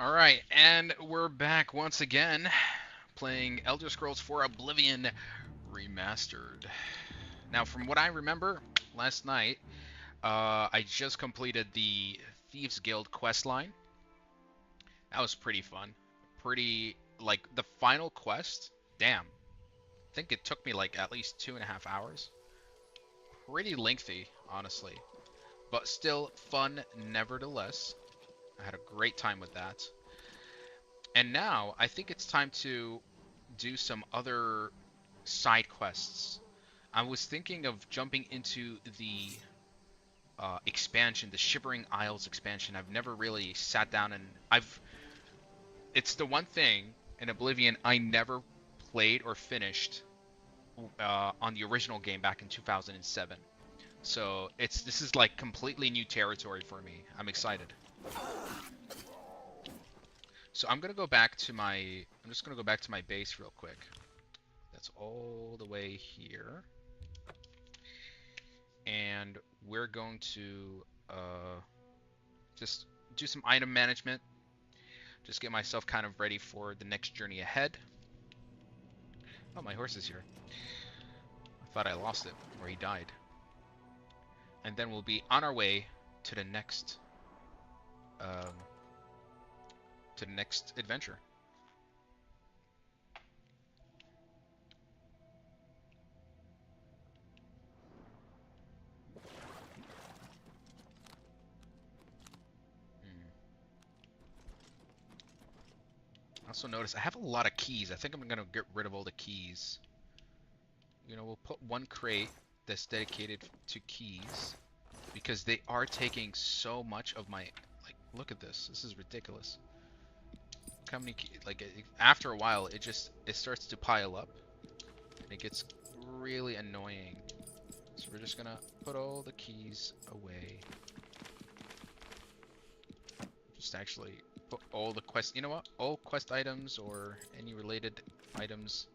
Alright, and we're back once again playing Elder Scrolls 4 Oblivion Remastered. Now, from what I remember, last night, I just completed the Thieves Guild quest line. That was pretty fun. Pretty, like, the final quest, damn. I think it took me, like, at least 2.5 hours. Pretty lengthy, honestly. But still fun, nevertheless. I had a great time with that. And now, I think it's time to do some other side quests. I was thinking of jumping into the expansion, the Shivering Isles expansion. I've never really sat down and I've. It's the one thing in Oblivion I never played or finished on the original game back in 2007. So this is like completely new territory for me. I'm excited. So I'm gonna go back to my. I'm just gonna go back to my base real quick. That's all the way here. And we're going to just do some item management. Just get myself kind of ready for the next journey ahead. Oh, my horse is here. I thought I lost it, or he died. And then we'll be on our way to the next um, adventure. Hmm. I also notice I have a lot of keys. I think I'm gonna get rid of all the keys. You know, we'll put one crate that's dedicated to keys because they are taking so much of my. Like, look at this. This is ridiculous. How many like after a while it starts to pile up and it gets really annoying. So we're just gonna put all the keys away. Just actually put all the quest, you know what, all quest items or any related items,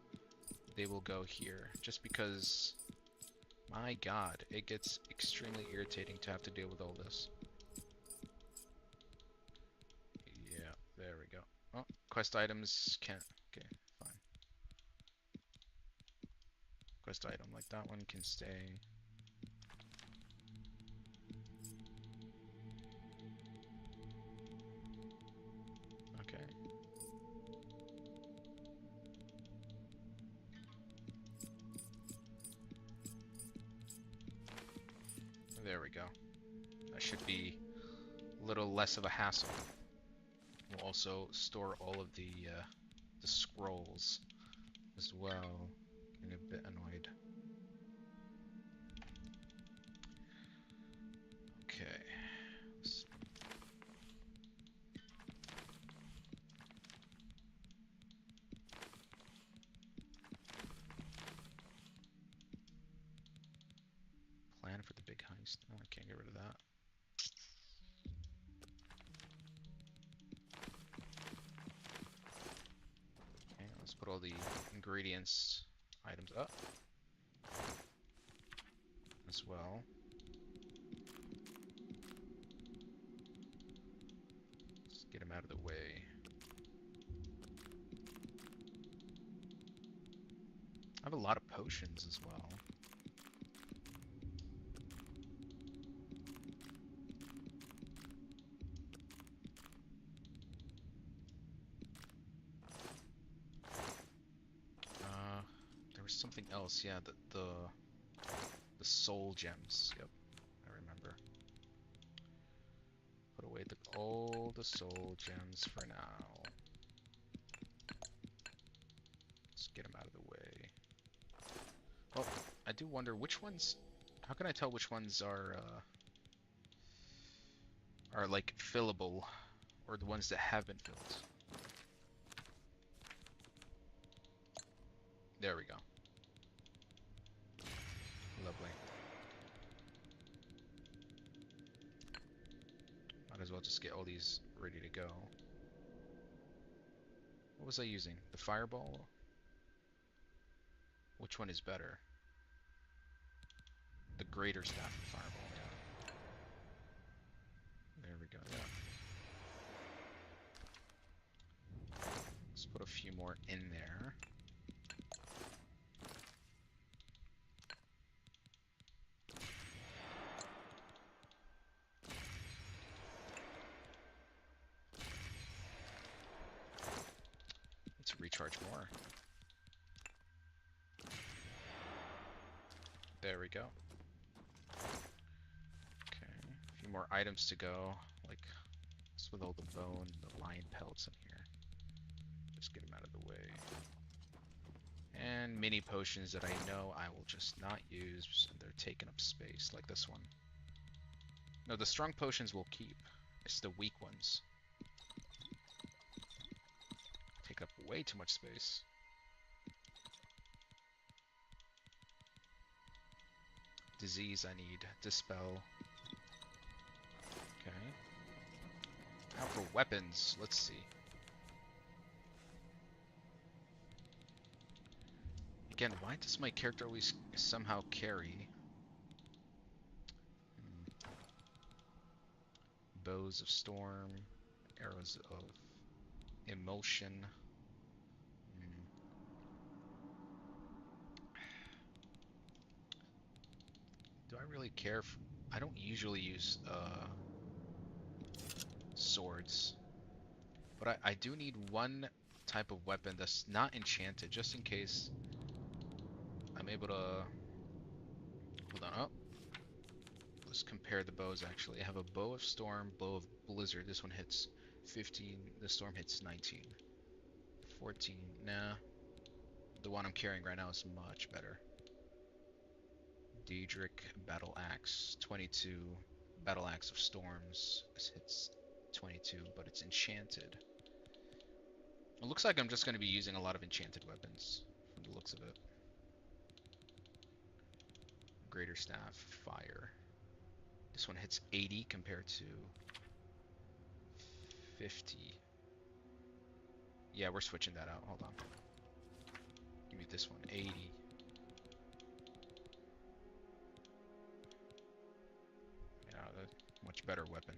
they will go here, just because my god, it gets extremely irritating to have to deal with all this. Yeah, there we go. Oh, quest items can't. Okay, fine. Quest item like that one can stay. Okay. There we go. That should be a little less of a hassle. We'll also store all of the scrolls as well. Getting a bit annoyed. Okay. Plan for the big heist. Oh, I can't get rid of that. Okay, let's put all the ingredients items up as well. Let's get them out of the way. I have a lot of potions as well. There was something else. Yeah, the soul gems. Yep, I remember. Put away all the soul gems for now. Let's get them out of the way. Well, I do wonder which ones. How can I tell which ones are like fillable, or the ones that have been filled? There we go. Lovely. Might as well just get all these ready to go. What was I using? The fireball? Which one is better? The greater staff and fireball, yeah. There we go, yeah. few more in there. Let's recharge more. There we go. Okay, a few more items to go, like this with all the bone, the lion pelts in here. Just get them out of the way. And mini potions that I know I will just not use, and they're taking up space, like this one. No, the strong potions will keep. It's the weak ones. Take up way too much space. Disease I need. Dispel. Okay. Now for weapons, let's see. Again, why does my character always somehow carry? Bows of storm, arrows of emotion. Do I really care? I don't usually use swords, but I do need one type of weapon that's not enchanted, just in case I'm able to. Hold on. Oh, let's compare the bows. Actually, I have a bow of storm, bow of blizzard. This one hits 15. The storm hits 19. 14. Nah, the one I'm carrying right now is much better. Daedric Battle Axe, 22. Battle Axe of Storms. This hits 22, but it's enchanted. It looks like I'm just going to be using a lot of enchanted weapons, from the looks of it. Greater Staff, Fire. This one hits 80 compared to 50. Yeah, we're switching that out. Hold on. Give me this one, 80. Yeah, much better weapon.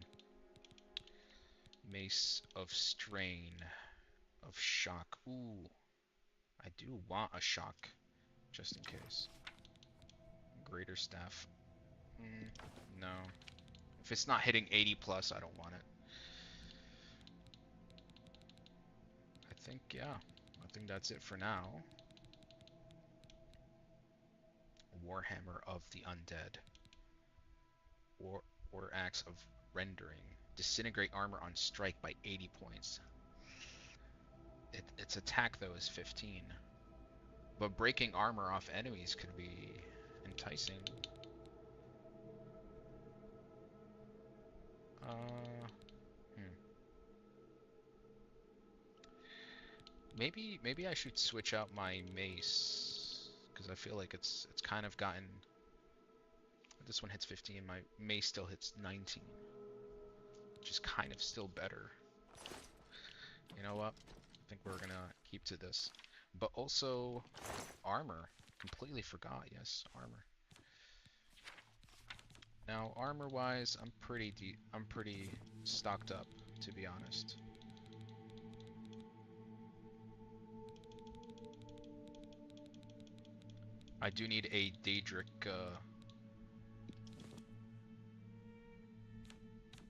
Mace of Strain. Of Shock. Ooh. I do want a Shock, just in case. Greater Staff. No. If it's not hitting 80 plus, I don't want it. I think, yeah. I think that's it for now. Warhammer of the Undead. War Axe of Rendering. Disintegrate armor on strike by 80 points. Its attack, though, is 15. But breaking armor off enemies could be enticing. Maybe I should switch out my mace, because I feel like it's kind of gotten. This one hits 15. My mace still hits 19, which is kind of still better. You know what? I think we're gonna keep to this. But also armor. Completely forgot. Yes, armor. Now armor-wise, I'm pretty stocked up, to be honest. I do need a Daedric. I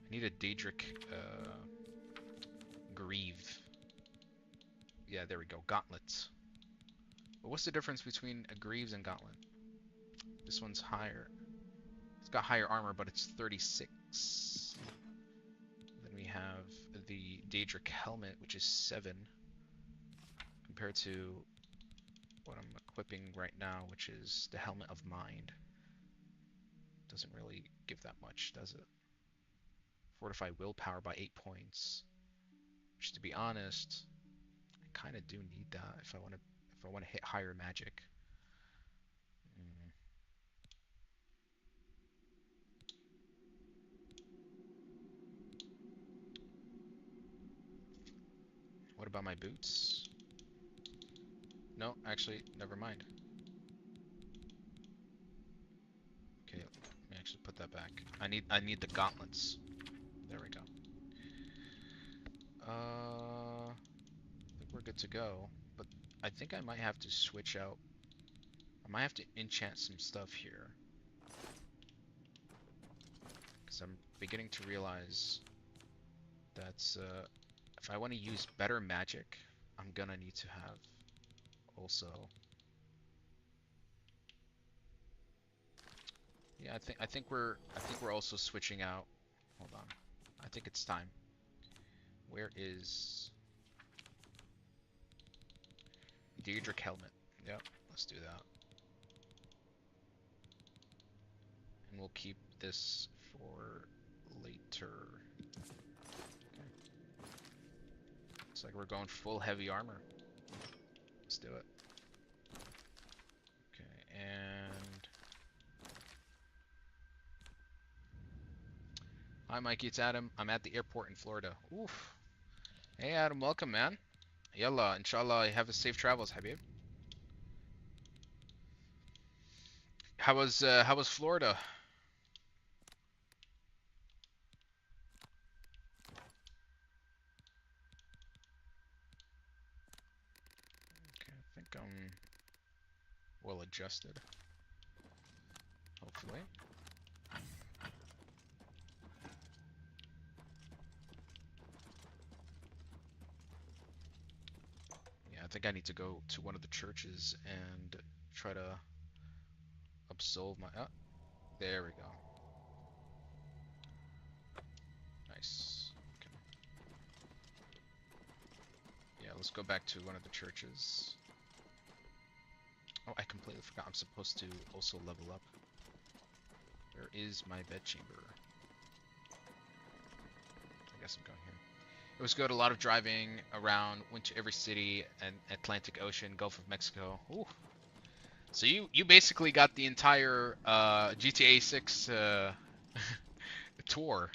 need a Daedric Greave. Yeah, there we go. Gauntlets. But what's the difference between a Greaves and Gauntlet? This one's higher. It's got higher armor, but it's 36. Then we have the Daedric Helmet, which is 7, compared to what I'm equipping right now, which is the Helmet of Mind. Doesn't really give that much, does it? Fortify willpower by 8 points. Which, to be honest, I kind of do need that if I want to hit higher magic. What about my boots? No, actually, never mind. Okay, let me actually put that back. I need the gauntlets. There we go. I think we're good to go. But I think I might have to switch out. I might have to enchant some stuff here. Because I'm beginning to realize that if I want to use better magic, I'm gonna need to have also. Yeah, I think we're also switching out. Hold on. I think it's time. Where is Daedric helmet? Yep, let's do that. And we'll keep this for later. Okay. Looks like we're going full heavy armor. Let's do it. Okay, and hi Mikey, it's Adam. I'm at the airport in Florida. Oof. Hey Adam, welcome man. Yalla, inshallah, have a safe travels, Habib. How was Florida? Okay, I think I'm well adjusted. Hopefully. Yeah, I think I need to go to one of the churches and try to absolve my... Oh, there we go. Nice. Okay. Yeah, let's go back to one of the churches. Oh, I completely forgot I'm supposed to also level up. Where is my bedchamber? I guess I'm going here. It was good. A lot of driving around. Went to every city and Atlantic Ocean, Gulf of Mexico. Ooh. So you basically got the entire GTA 6 tour.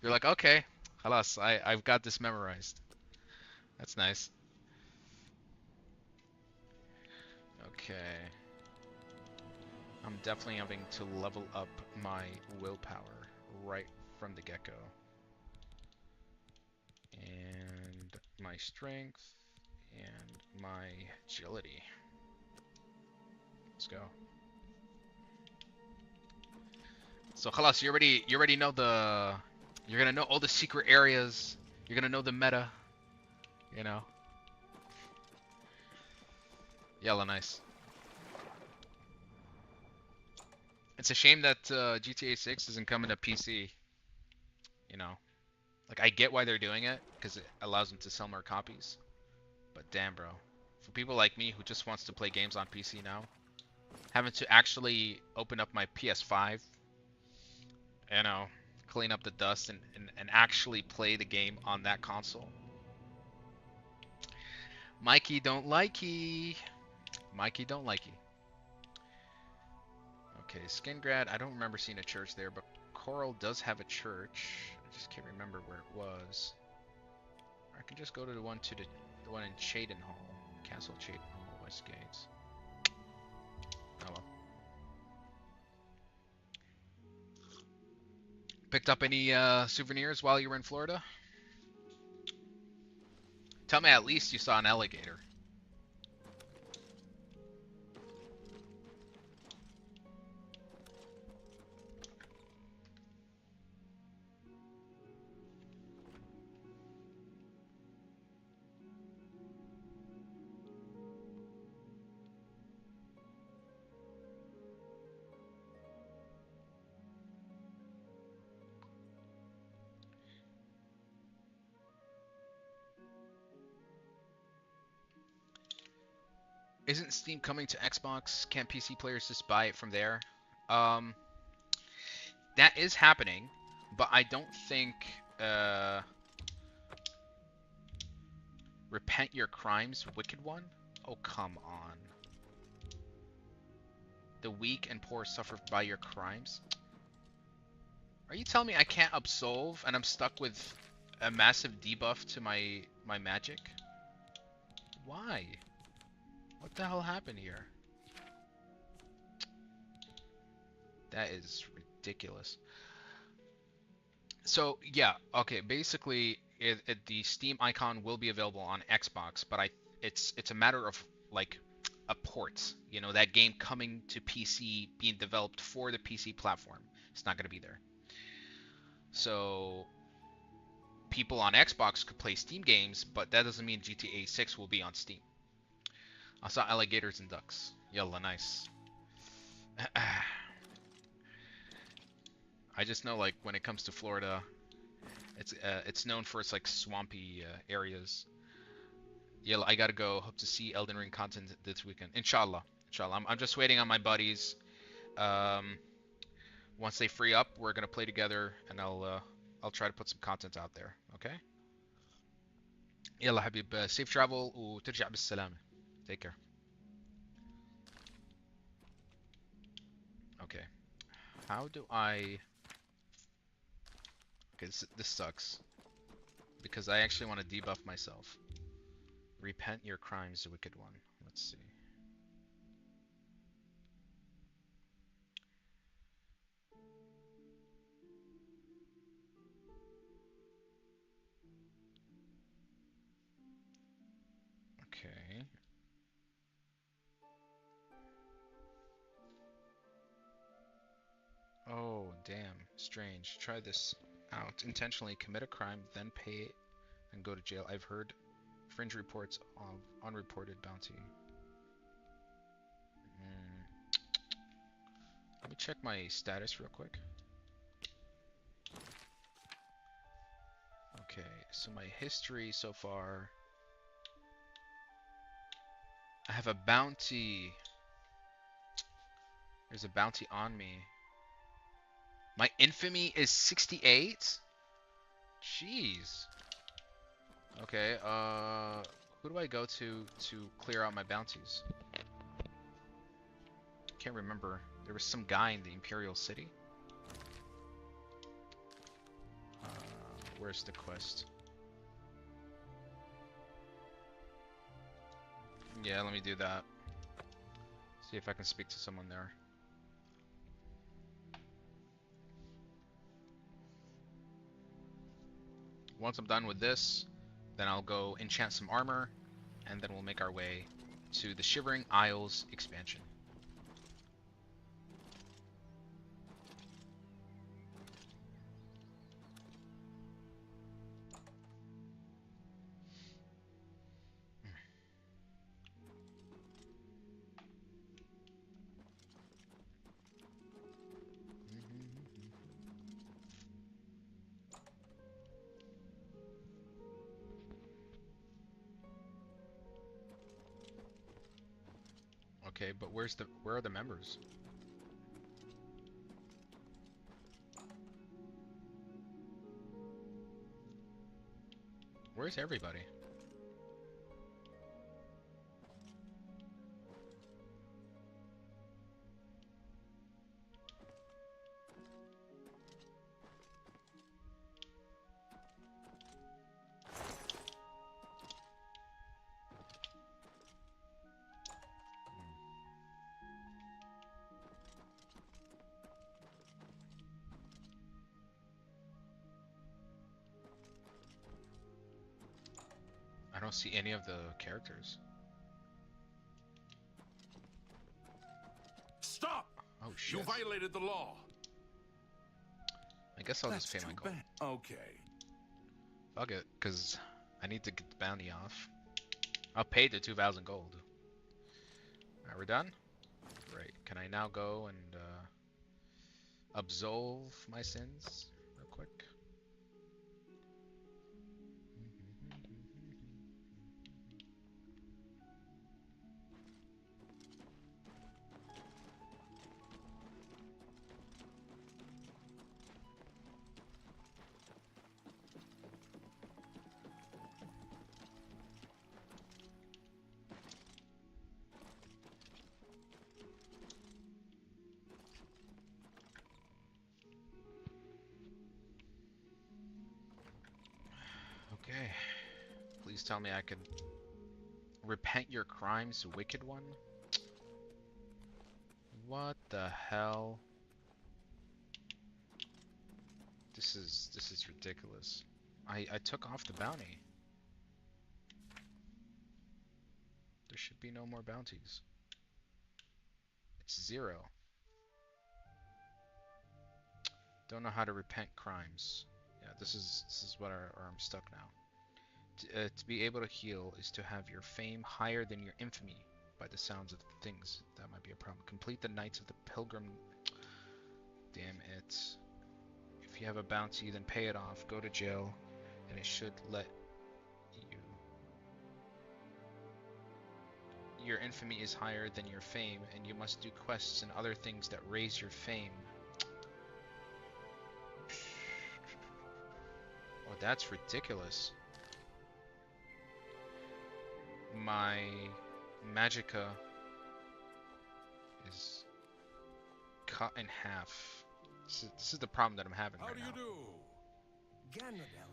You're like, okay, halas, I've got this memorized. That's nice. Okay. I'm definitely having to level up my willpower right from the get-go. And my strength and my agility. Let's go. So halas, you already know the you're gonna know all the secret areas. You're gonna know the meta. You know. Yalla, nice. It's a shame that GTA 6 isn't coming to PC. You know, like I get why they're doing it because it allows them to sell more copies. But damn, bro, for people like me who just wants to play games on PC now, having to actually open up my PS5, you know, clean up the dust and actually play the game on that console. Mikey don't likey. Mikey don't likey. Okay, Skingrad, I don't remember seeing a church there, but Coral does have a church. I just can't remember where it was. Or I can just go to the one in Cheydinhall. Castle Cheydinhall, Westgate. Oh well. Picked up any souvenirs while you were in Florida? Tell me at least you saw an alligator. Isn't Steam coming to Xbox? Can't PC players just buy it from there? Um, that is happening, but I don't think Repent Your Crimes, Wicked One? Oh, come on. The weak and poor suffer by your crimes? Are you telling me I can't absolve and I'm stuck with a massive debuff to my magic? Why? What the hell happened here? That is ridiculous. So, yeah, okay, basically, the Steam icon will be available on Xbox, but it's a matter of like a port. You know, that game coming to PC, being developed for the PC platform. It's not going to be there. So people on Xbox could play Steam games, but that doesn't mean GTA 6 will be on Steam. I saw alligators and ducks. Yalla, nice. I just know, like, when it comes to Florida, it's known for its like swampy areas. Yeah, I gotta go. Hope to see Elden Ring content this weekend. Inshallah. Inshallah. I'm just waiting on my buddies. Once they free up, we're gonna play together, and I'll try to put some content out there. Okay. يلا حبيب. Safe travel وترجع بالسلامة. Take care. Okay. How do I? Okay, this sucks because I actually want to debuff myself. Repent your crimes, wicked one. Let's see. Okay. Oh, damn. Strange. Try this out. Intentionally commit a crime, then pay it and go to jail. I've heard fringe reports of unreported bounty. Let me check my status real quick. Okay, so my history so far. I have a bounty. There's a bounty on me. My infamy is 68? Jeez. Okay, who do I go to clear out my bounties? Can't remember. There was some guy in the Imperial City. Where's the quest? Yeah, let me do that. See if I can speak to someone there. Once I'm done with this, then I'll go enchant some armor, and then we'll make our way to the Shivering Isles expansion. Okay, but where are the members? Where's everybody? I don't see any of the characters. Stop! Oh shit. You violated the law. I guess I'll just pay my gold. Okay. Fuck it, because I need to get the bounty off. I'll pay the 2,000 gold. Alright, we're done? Great. Can I now go and absolve my sins real quick? Okay. Please tell me I can repent your crimes, wicked one. What the hell? This is ridiculous. I took off the bounty. There should be no more bounties. It's 0. Don't know how to repent crimes. Yeah, this is what I'm stuck now. To be able to heal is to have your fame higher than your infamy. By the sounds of things, that might be a problem. Complete the Knights of the Pilgrim. Damn it. If you have a bounty, then pay it off. Go to jail, and it should let you. Your infamy is higher than your fame, and you must do quests and other things that raise your fame. Oh, that's ridiculous. My magicka is cut in half. This is the problem that I'm having right now.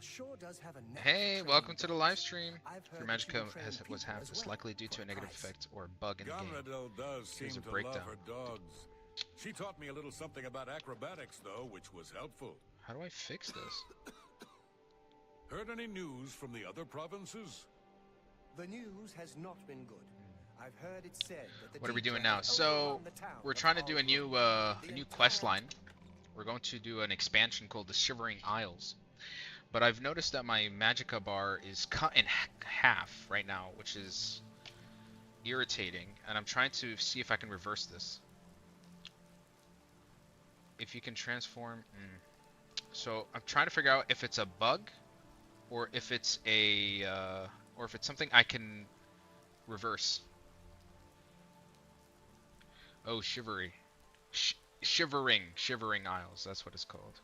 Sure does have a hey, welcome to the live stream. If your magicka was half, it's likely due to a negative effect or a bug in the game. Does Here's seem a to breakdown. love her dogs. She taught me a little something about acrobatics, though, which was helpful. How do I fix this? Heard any news from the other provinces? The news has not been good. I've heard it said that the What are we doing teacher now? has So overrun the town we're of trying to do a Cyrodiil. new quest line. We're going to do an expansion called the Shivering Isles. But I've noticed that my magicka bar is cut in half right now, which is irritating, and I'm trying to see if I can reverse this. If you can transform, so I'm trying to figure out if it's a bug, or if it's a, or if it's something I can reverse. Oh, Shivering Isles. That's what it's called.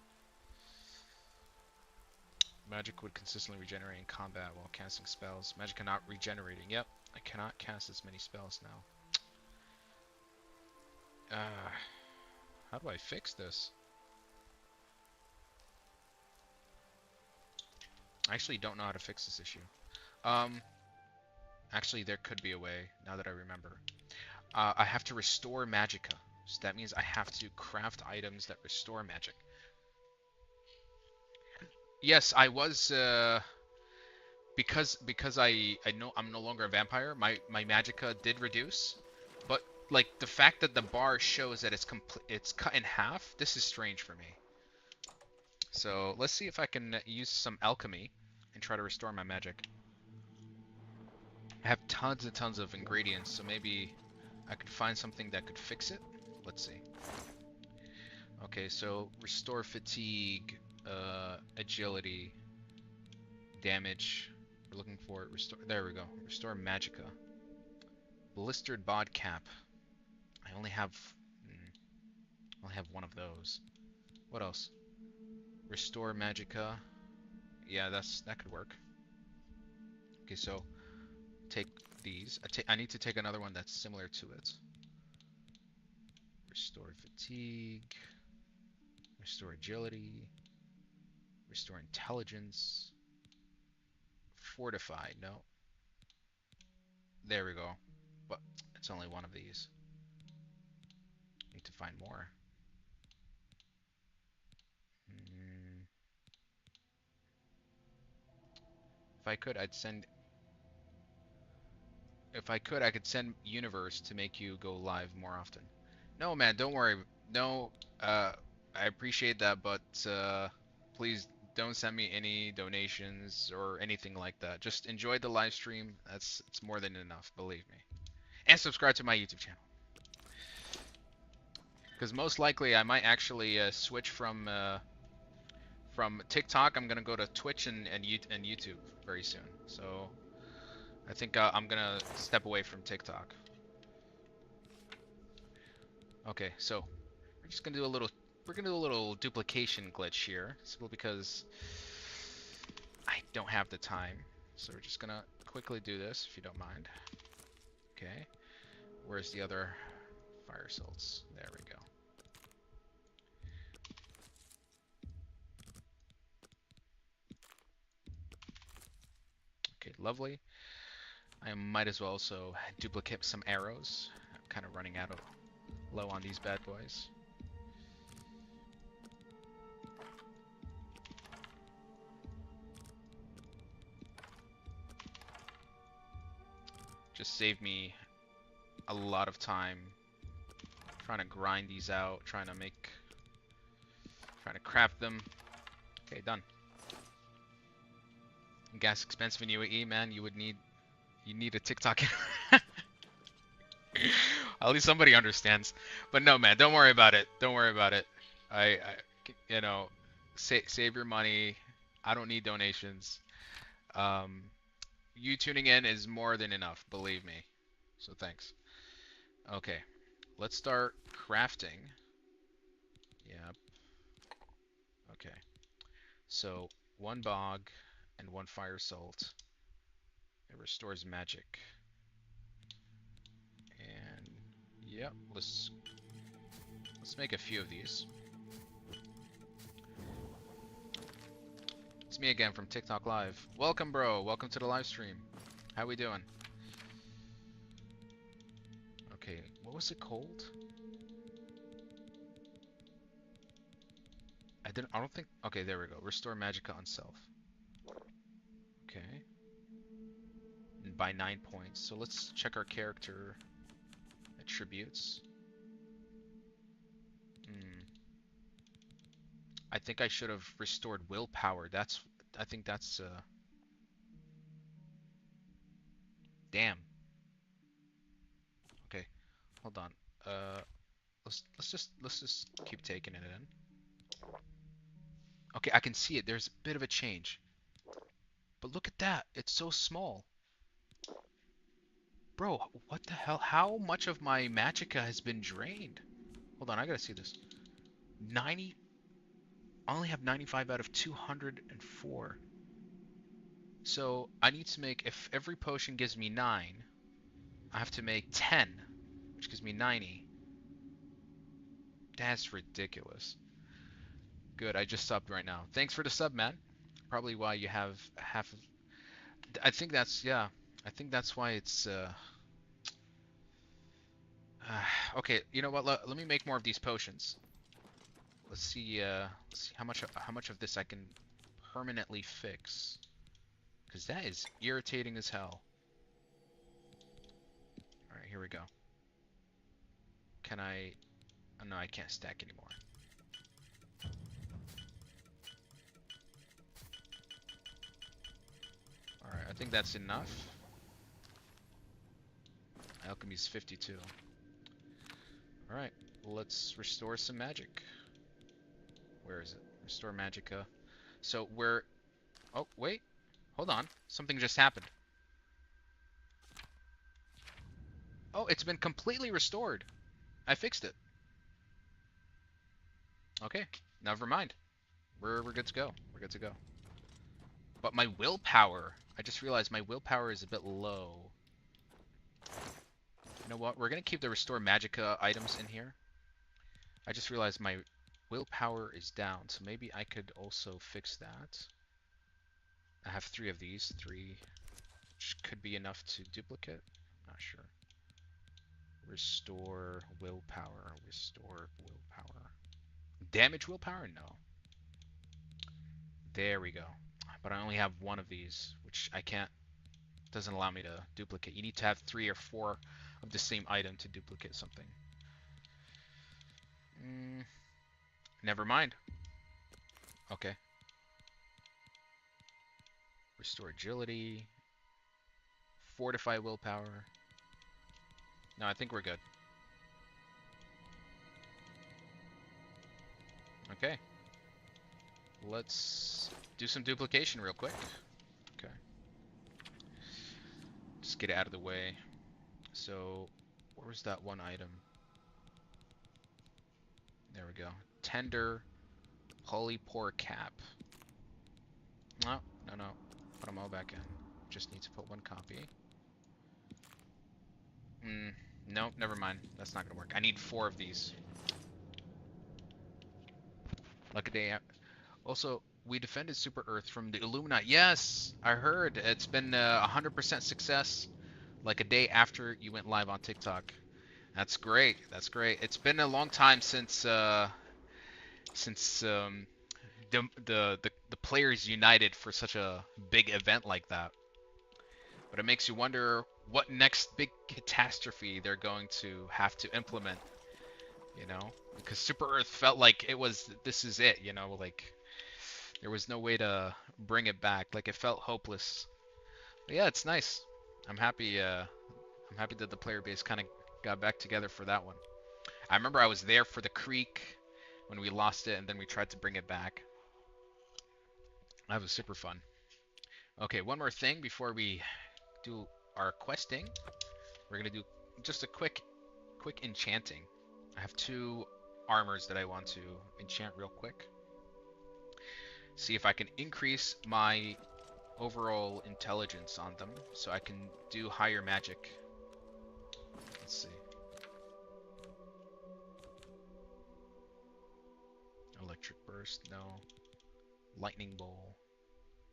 Magic would consistently regenerate in combat while casting spells. Magic cannot regenerating. Yep, I cannot cast as many spells now. How do I fix this? I actually don't know how to fix this issue. Actually, there could be a way, now that I remember. I have to restore magicka. So that means I have to craft items that restore magic. Yes, I was because I know I'm no longer a vampire. My magicka did reduce, but like the fact that the bar shows that it's cut in half. This is strange for me. So let's see if I can use some alchemy and try to restore my magic. I have tons and tons of ingredients, so maybe I could find something that could fix it. Let's see. Okay, so restore fatigue. Agility, damage. We're looking for it. Restore. There we go. Restore magicka. Blistered bod cap. I only have one of those. What else? Restore magicka. Yeah, that could work. Okay, so take these. I need to take another one that's similar to it. Restore fatigue. Restore agility. Restore intelligence. Fortify. No. There we go. But it's only one of these. Need to find more. If I could, I'd send. If I could, I could send Universe to make you go live more often. No, man, don't worry. No, I appreciate that, but please don't send me any donations or anything like that. Just enjoy the live stream. It's more than enough, believe me. And subscribe to my YouTube channel. Because most likely I might actually switch from TikTok. I'm gonna go to Twitch and YouTube very soon. So I think I'm gonna step away from TikTok. Okay, so we're just gonna do a little. We're gonna do a little duplication glitch here, simply because I don't have the time. So we're just gonna quickly do this, if you don't mind. Okay. Where's the other fire salts? There we go. Okay, lovely. I might as well also duplicate some arrows. I'm kind of running out of low on these bad boys. Just save me a lot of time trying to grind these out, trying to craft them. Okay, done. Gas expensive in UAE, man. You need a TikTok. At least somebody understands. But no, man, don't worry about it. Don't worry about it. I you know, save your money. I don't need donations. You tuning in is more than enough, believe me. So thanks. Okay, let's start crafting. Yep. Okay. So 1 bog and 1 fire salt. It restores magic. And yep, let's make a few of these. It's me again from TikTok Live. Welcome, bro. Welcome to the live stream. How we doing? Okay, what was it called? I don't think. Okay, there we go. Restore Magicka on self. Okay. And by 9 points. So let's check our character attributes. I think I should have restored willpower. I think that's damn. Okay, hold on. Let's just keep taking it in. Okay, I can see it. There's a bit of a change. But look at that. It's so small. Bro, what the hell? How much of my magicka has been drained? Hold on, I gotta see this. 90. I only have 95 out of 204. So I need to make, if every potion gives me 9, I have to make 10, which gives me 90. That's ridiculous. Good, I just subbed right now. Thanks for the sub, man. Probably why you have half of... I think that's, yeah. I think that's why it's, okay, you know what? Let me make more of these potions. Let's see how much of this I can permanently fix. Because that is irritating as hell. Alright, here we go. Can I... Oh, no, I can't stack anymore. Alright, I think that's enough. Alchemy's 52. Alright, let's restore some magic. Where is it? Restore magicka. So we're... Oh, wait. Hold on. Something just happened. Oh, it's been completely restored. I fixed it. Okay, never mind. We're good to go. We're good to go. But my willpower... I just realized my willpower is a bit low. You know what? We're going to keep the restore magicka items in here. I just realized my willpower is down, so maybe I could also fix that. I have 3 of these. 3, which could be enough to duplicate. Not sure. Restore willpower. Restore willpower. Damage willpower? No. There we go. But I only have 1 of these, which I can't... Doesn't allow me to duplicate. You need to have 3 or 4 of the same item to duplicate something. Never mind. Okay. Restore agility. Fortify willpower. No, I think we're good. Okay. Let's do some duplication real quick. Okay. Just get it out of the way. So, where was that one item? There we go. Tender polypore cap. No. Put them all back in. Just need to put 1 copy. No, never mind. That's not gonna work. I need 4 of these. Like a day out. Also, we defended Super Earth from the Illuminati. Yes, I heard. It's been 100% success. Like a day after you went live on TikTok. That's great. That's great. It's been a long time since the players united for such a big event like that. But it makes you wonder what next big catastrophe they're going to have to implement, you know? Because Super Earth felt like it was, this is it, you know, like there was no way to bring it back. Like it felt hopeless. But yeah, it's nice. I'm happy I'm happy that the player base kind of got back together for that one. I remember I was there for the creek when we lost it and then we tried to bring it back. That was super fun. Okay, one more thing before we do our questing. We're gonna do just a quick enchanting. I have 2 armors that I want to enchant real quick. See if I can increase my overall intelligence on them so I can do higher magic. Let's see. Electric burst, no. Lightning bolt.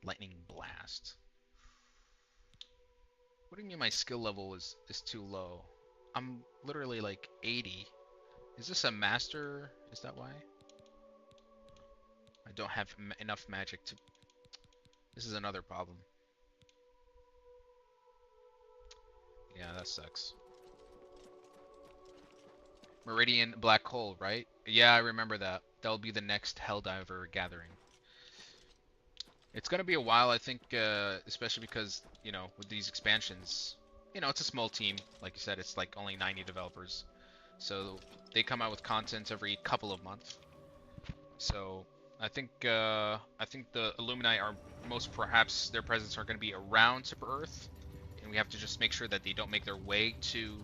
Lightning blast. What do you mean my skill level is too low? I'm literally like 80. Is this a master? Is that why? I don't have enough magic to... This is another problem. Yeah, that sucks. Meridian Black Hole, right? Yeah, I remember that. That'll be the next Helldiver gathering. It's gonna be a while, I think, especially because, you know, with these expansions, you know, it's a small team. Like you said, it's like only 90 developers. So they come out with content every couple of months. So I think the Illumini are most perhaps their presence are going to be around Super Earth, and we have to just make sure that they don't make their way to,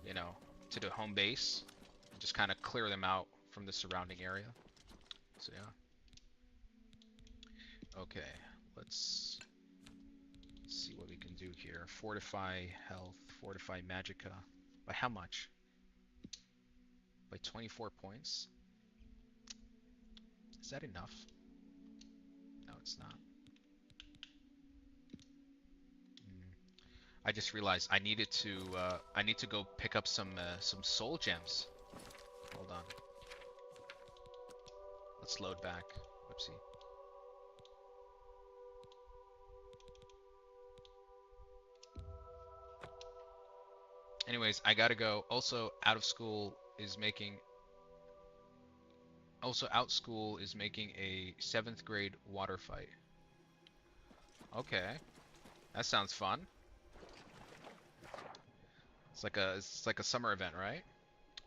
you know, to the home base, and just kind of clear them out from the surrounding area. So yeah. Okay, let's see what we can do here. Fortify health, fortify magicka. By how much? By 24 points? Is that enough? No, it's not. I just realized I need to go pick up some soul gems. Hold on. Let's load back. Whoopsie. Anyways, I gotta go. Also, Out School is making a 7th grade water fight. Okay, that sounds fun. It's like a summer event, right?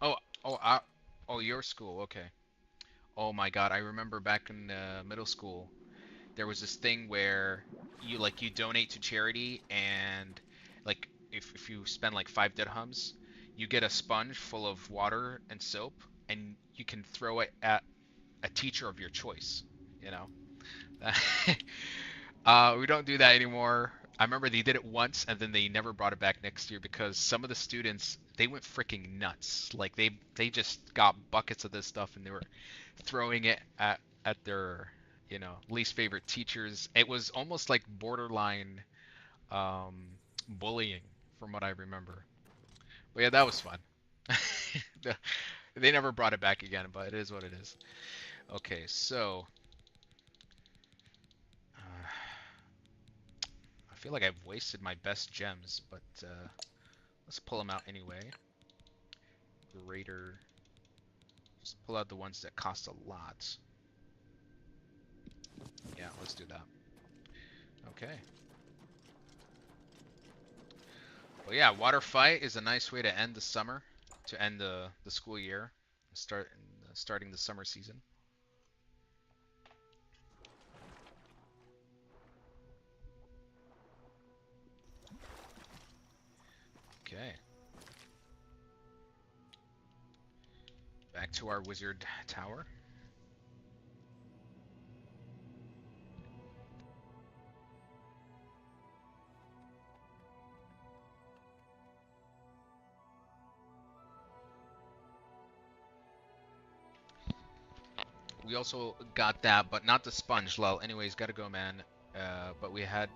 Oh, your school. Okay. Oh my God, I remember back in middle school, there was this thing where you donate to charity, and like if you spend like 5 dirhams, you get a sponge full of water and soap, and you can throw it at a teacher of your choice, you know. We don't do that anymore. I remember they did it once and then they never brought it back next year because some of the students, they went freaking nuts. Like they just got buckets of this stuff and they were throwing it at their, you know, least favorite teachers. It was almost like borderline bullying from what I remember. But yeah, that was fun. They never brought it back again, but it is what it is. Okay, so I feel like I've wasted my best gems, but let's pull them out anyway. Greater. Just pull out the ones that cost a lot. Yeah, let's do that. Okay. Well, yeah, water fight is a nice way to end the summer, to end the school year, starting the summer season. Okay. Back to our wizard tower. We also got that, but not the sponge, lol. Anyways, gotta go, man. But we had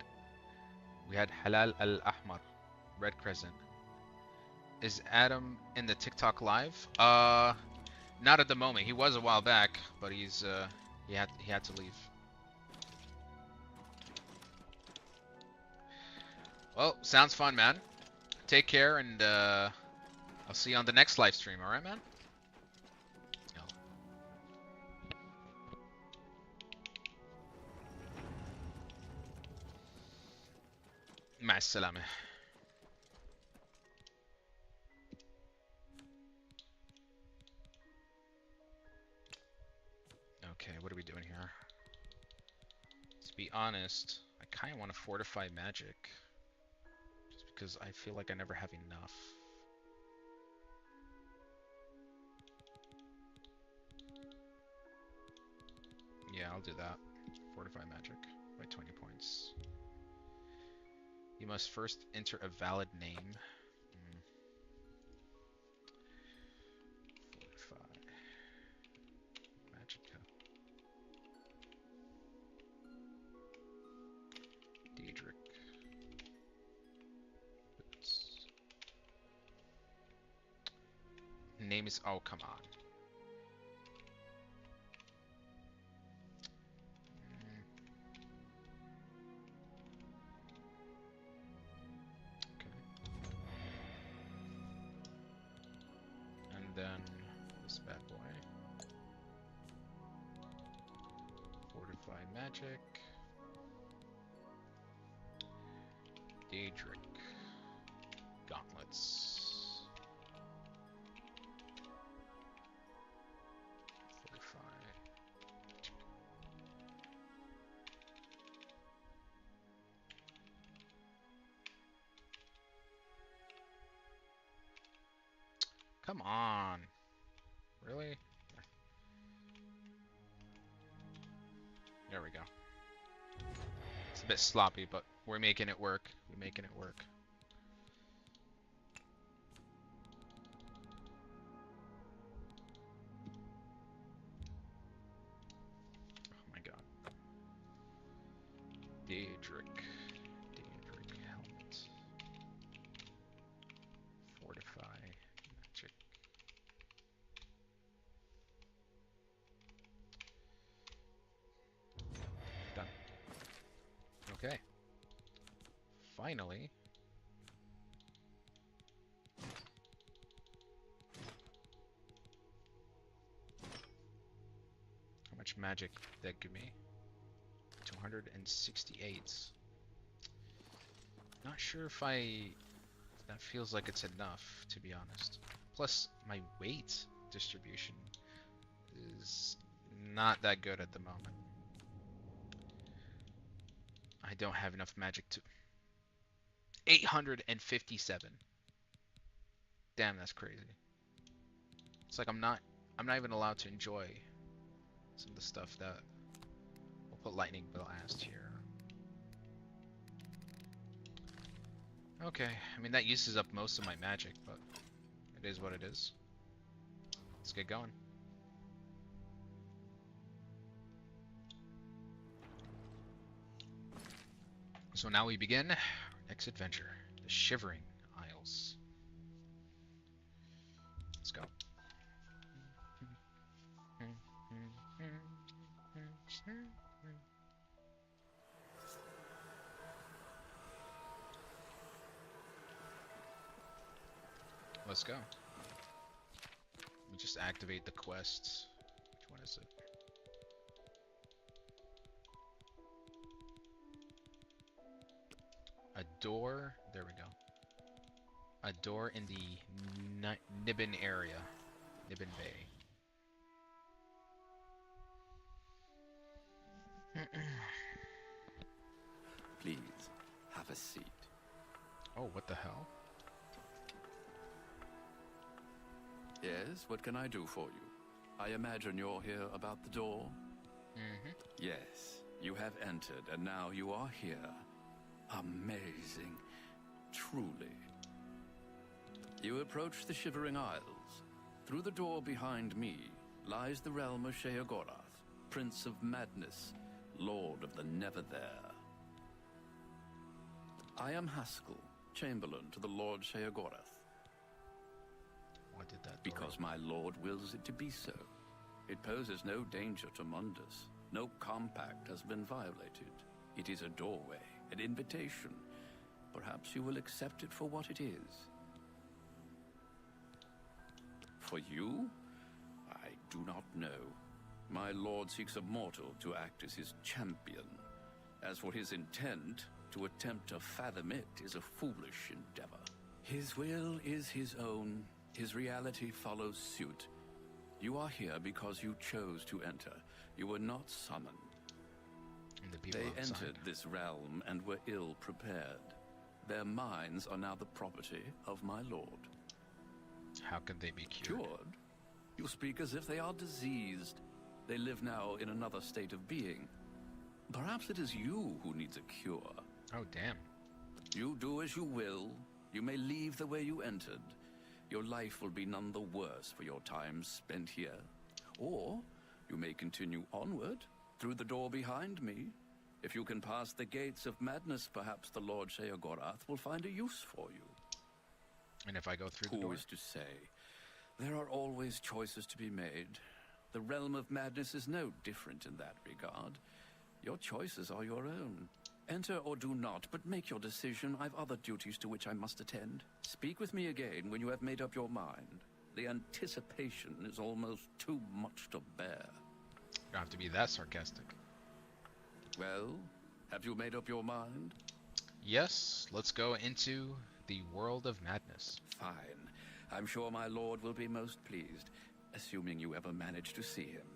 Halal al-Ahmar, Red Crescent. Is Adam in the TikTok live? Not at the moment. He was a while back, but he had to leave. Well, sounds fun, man. Take care, and I'll see you on the next live stream. All right, man? مع السلامة. Okay, what are we doing here? To be honest, I kind of want to fortify magic. Just because I feel like I never have enough. Yeah, I'll do that. Fortify magic by 20 points. You must first enter a valid name. Fortify. Magica. Daedric. Boots. Name is... Oh, come on. Then this bad boy. Fortify magic. Daedric. Gauntlets. Fortify. Come on. Really? There we go. It's a bit sloppy, but we're making it work. We're making it work. Oh my god. Daedric. Daedric helmet. Fortify magic. Done. Okay. Finally. How much magic did that give me? 268. Not sure if that feels like it's enough, to be honest. Plus, my weight distribution is not that good at the moment. I don't have enough magic to... 857. Damn, that's crazy. It's like I'm not even allowed to enjoy some of the stuff that... We'll put lightning blast here. Okay, I mean that uses up most of my magic, but it is what it is. Let's get going. So now we begin our next adventure, the Shivering Isles. Let's go. Let's go. We just activate the quests. Which one is it? A door. There we go. A door in the Nibbin area. Nibbin Bay. Please, have a seat. Oh, what the hell? Yes, what can I do for you? I imagine you're here about the door? Mm-hmm. Yes, you have entered, and now you are here. Amazing. Truly. You approach the Shivering Isles. Through the door behind me lies the realm of Sheogorath, Prince of Madness, Lord of the Never There. I am Haskell, Chamberlain to the Lord Sheogorath. Why did that? Because my lord wills it to be so. It poses no danger to Mundus. No compact has been violated. It is a doorway, an invitation. perhaps you will accept it for what it is. For you? I do not know. My lord seeks a mortal to act as his champion. As for his intent, to attempt to fathom it is a foolish endeavor. His will is his own. His reality follows suit. You are here because you chose to enter. You were not summoned. And the people They outside. entered this realm and were ill prepared. Their minds are now the property of my lord. How can they be cured? Cured? You speak as if they are diseased. They live now in another state of being. Perhaps it is you who needs a cure. Oh, damn. You do as you will. You may leave the way you entered. Your life will be none the worse for your time spent here. Or you may continue onward through the door behind me. If you can pass the gates of madness, perhaps the Lord Sheogorath will find a use for you. And if I go through the Who door? is to say? There are always choices to be made. The realm of madness is no different in that regard. Your choices are your own. Enter or do not, but make your decision. I've other duties to which I must attend. Speak with me again when you have made up your mind. The anticipation is almost too much to bear. You don't have to be that sarcastic. Well, have you made up your mind? Yes, let's go into the world of madness. Fine. I'm sure my lord will be most pleased, assuming you ever manage to see him.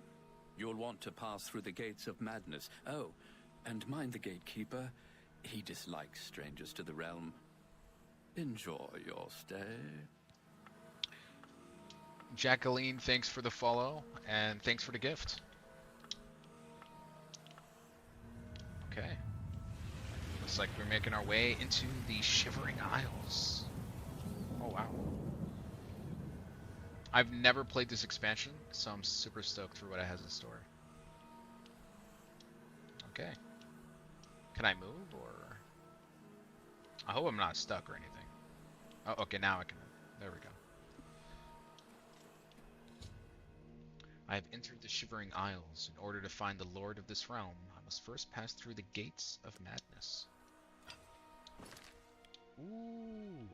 You'll want to pass through the gates of madness. Oh, and mind the gatekeeper. He dislikes strangers to the realm. Enjoy your stay. Jacqueline, thanks for the follow, and thanks for the gift. Okay. Looks like we're making our way into the Shivering Isles. Oh, wow. I've never played this expansion, so I'm super stoked for what it has in store. Okay. Can I move, or... I hope I'm not stuck or anything. Oh, okay, now I can move. There we go. I have entered the Shivering Isles. In order to find the Lord of this realm, I must first pass through the Gates of Madness. Ooh.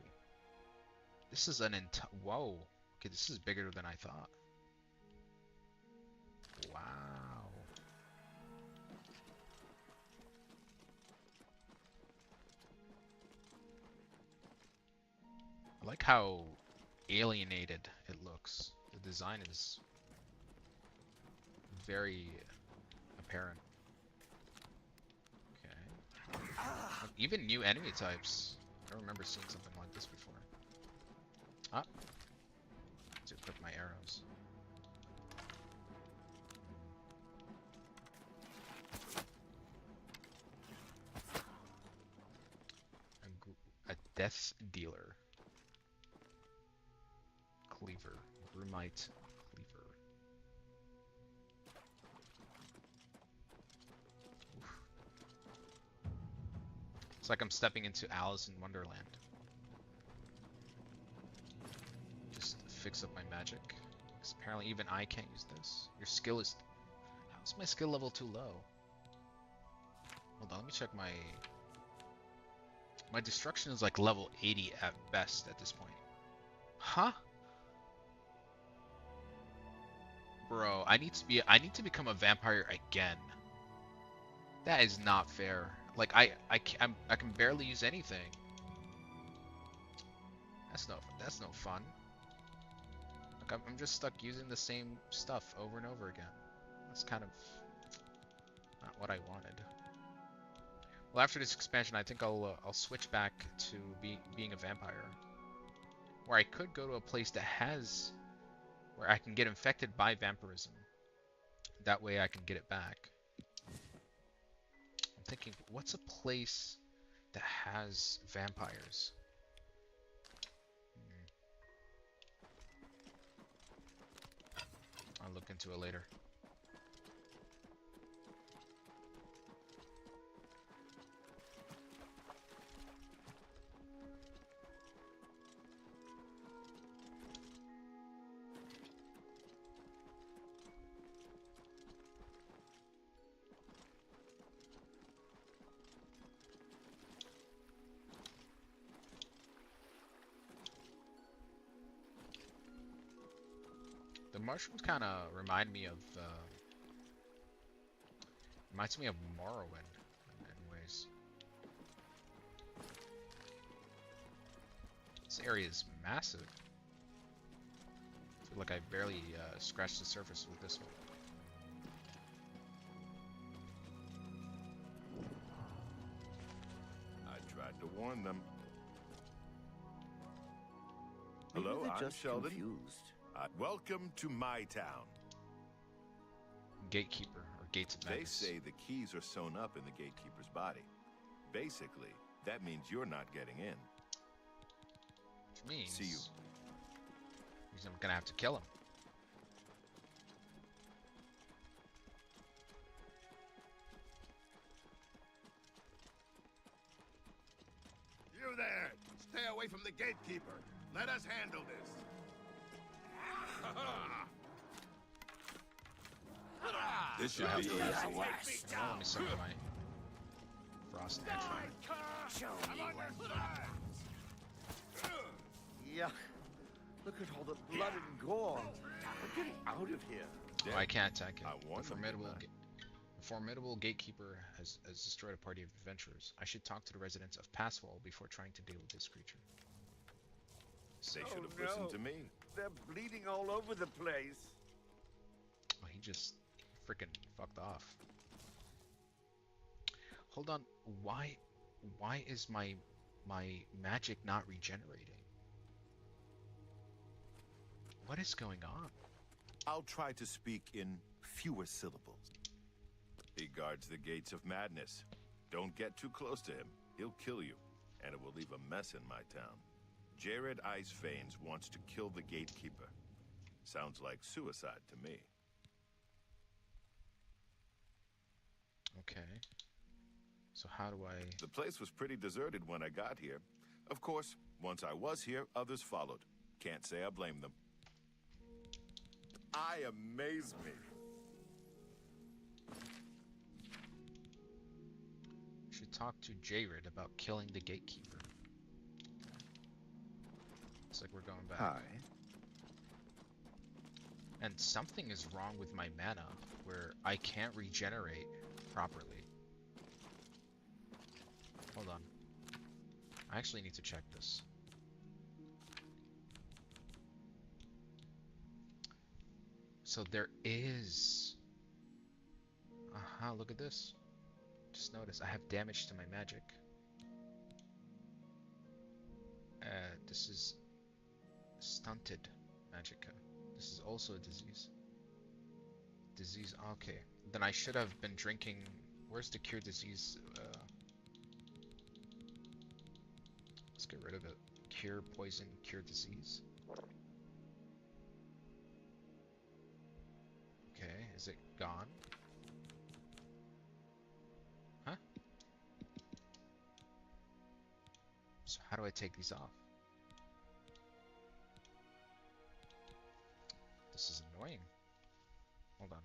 This is an whoa. Okay, this is bigger than I thought. Wow. I like how alienated it looks. The design is very apparent. Okay. Even new enemy types. I don't remember seeing something like this before. Ah. To equip my arrows. A death dealer. Cleaver. Brumite cleaver. Oof. It's like I'm stepping into Alice in Wonderland. Just fix up my magic. 'Cause apparently even I can't use this. Your skill is... How's my skill level too low? Hold on, let me check my... My destruction is like level 80 at best at this point. Huh? Bro, I need to become a vampire again. That is not fair. Like I can barely use anything. That's no fun. Like I'm just stuck using the same stuff over and over again. That's kind of not what I wanted. Well, after this expansion, I think I'll switch back to being a vampire, where I could go to a place that has where I can get infected by vampirism. That way I can get it back. I'm thinking, what's a place that has vampires? I'll look into it later. mushrooms kind of reminds me of Morrowind in ways. This area is massive. I feel like I barely scratched the surface with this one. I tried to warn them. Maybe Hello, they're I'm just Sheldon. confused. Welcome to my town. Gatekeeper, or Gates of They Madness. say the keys are sewn up in the gatekeeper's body. Basically, that means you're not getting in. Which means... See you. means I'm gonna have to kill him. You there! Stay away from the gatekeeper. Let us handle this. This should be easy. Let me summon my Frost Entry. Yuck. Look at all the blood and gore. We're getting out of here. Oh, I can't attack him. I The warned them formidable gatekeeper has destroyed a party of adventurers. I should talk to the residents of Passwall before trying to deal with this creature. They should have listened to me. They're bleeding all over the place. Oh, he just freaking fucked off. Hold on, why is my magic not regenerating? What is going on? I'll try to speak in fewer syllables. He guards the gates of madness. Don't get too close to him. He'll kill you, and it will leave a mess in my town. Jared Icefanes wants to kill the gatekeeper. Sounds like suicide to me. Okay. So how do I... The place was pretty deserted when I got here. Of course, once I was here, others followed. Can't say I blame them. I amaze me. should talk to Jared about killing the gatekeeper. Looks like we're going back. Hi. And something is wrong with my mana, where I can't regenerate properly. Hold on. I actually need to check this. So there is... Aha, look at this. Just notice, I have damage to my magic. This is stunted magicka. This is also a disease. Disease, okay. Then I should have been drinking... Where's the cure disease? Let's get rid of it. Cure poison, cure disease. Okay, is it gone? Huh? So how do I take these off? This is annoying. Hold on.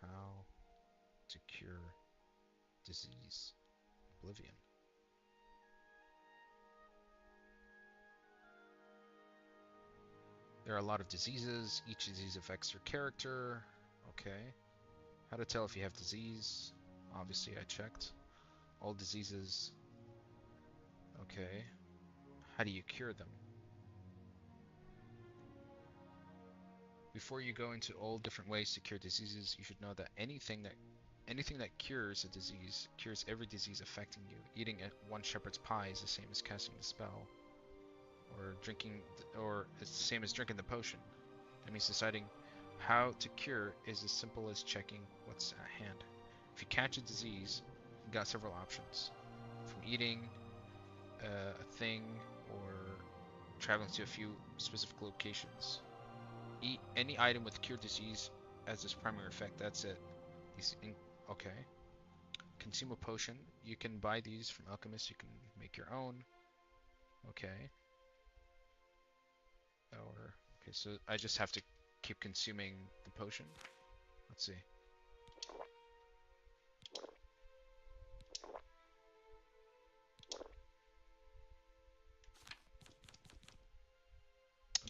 How to cure disease? Oblivion. There are a lot of diseases. Each disease affects your character. Okay. How to tell if you have disease? Obviously I checked. All diseases. Okay. How do you cure them? Before you go into all different ways to cure diseases, you should know that anything that cures a disease cures every disease affecting you. Eating one shepherd's pie is the same as casting the spell, or it's the same as drinking the potion. That means deciding how to cure is as simple as checking what's at hand. If you catch a disease, you've got several options, from eating a thing or traveling to a few specific locations. Eat any item with cure disease as its primary effect. That's it. Okay. Consume a potion. You can buy these from alchemists. You can make your own. Okay. Okay, so I just have to keep consuming the potion. Let's see.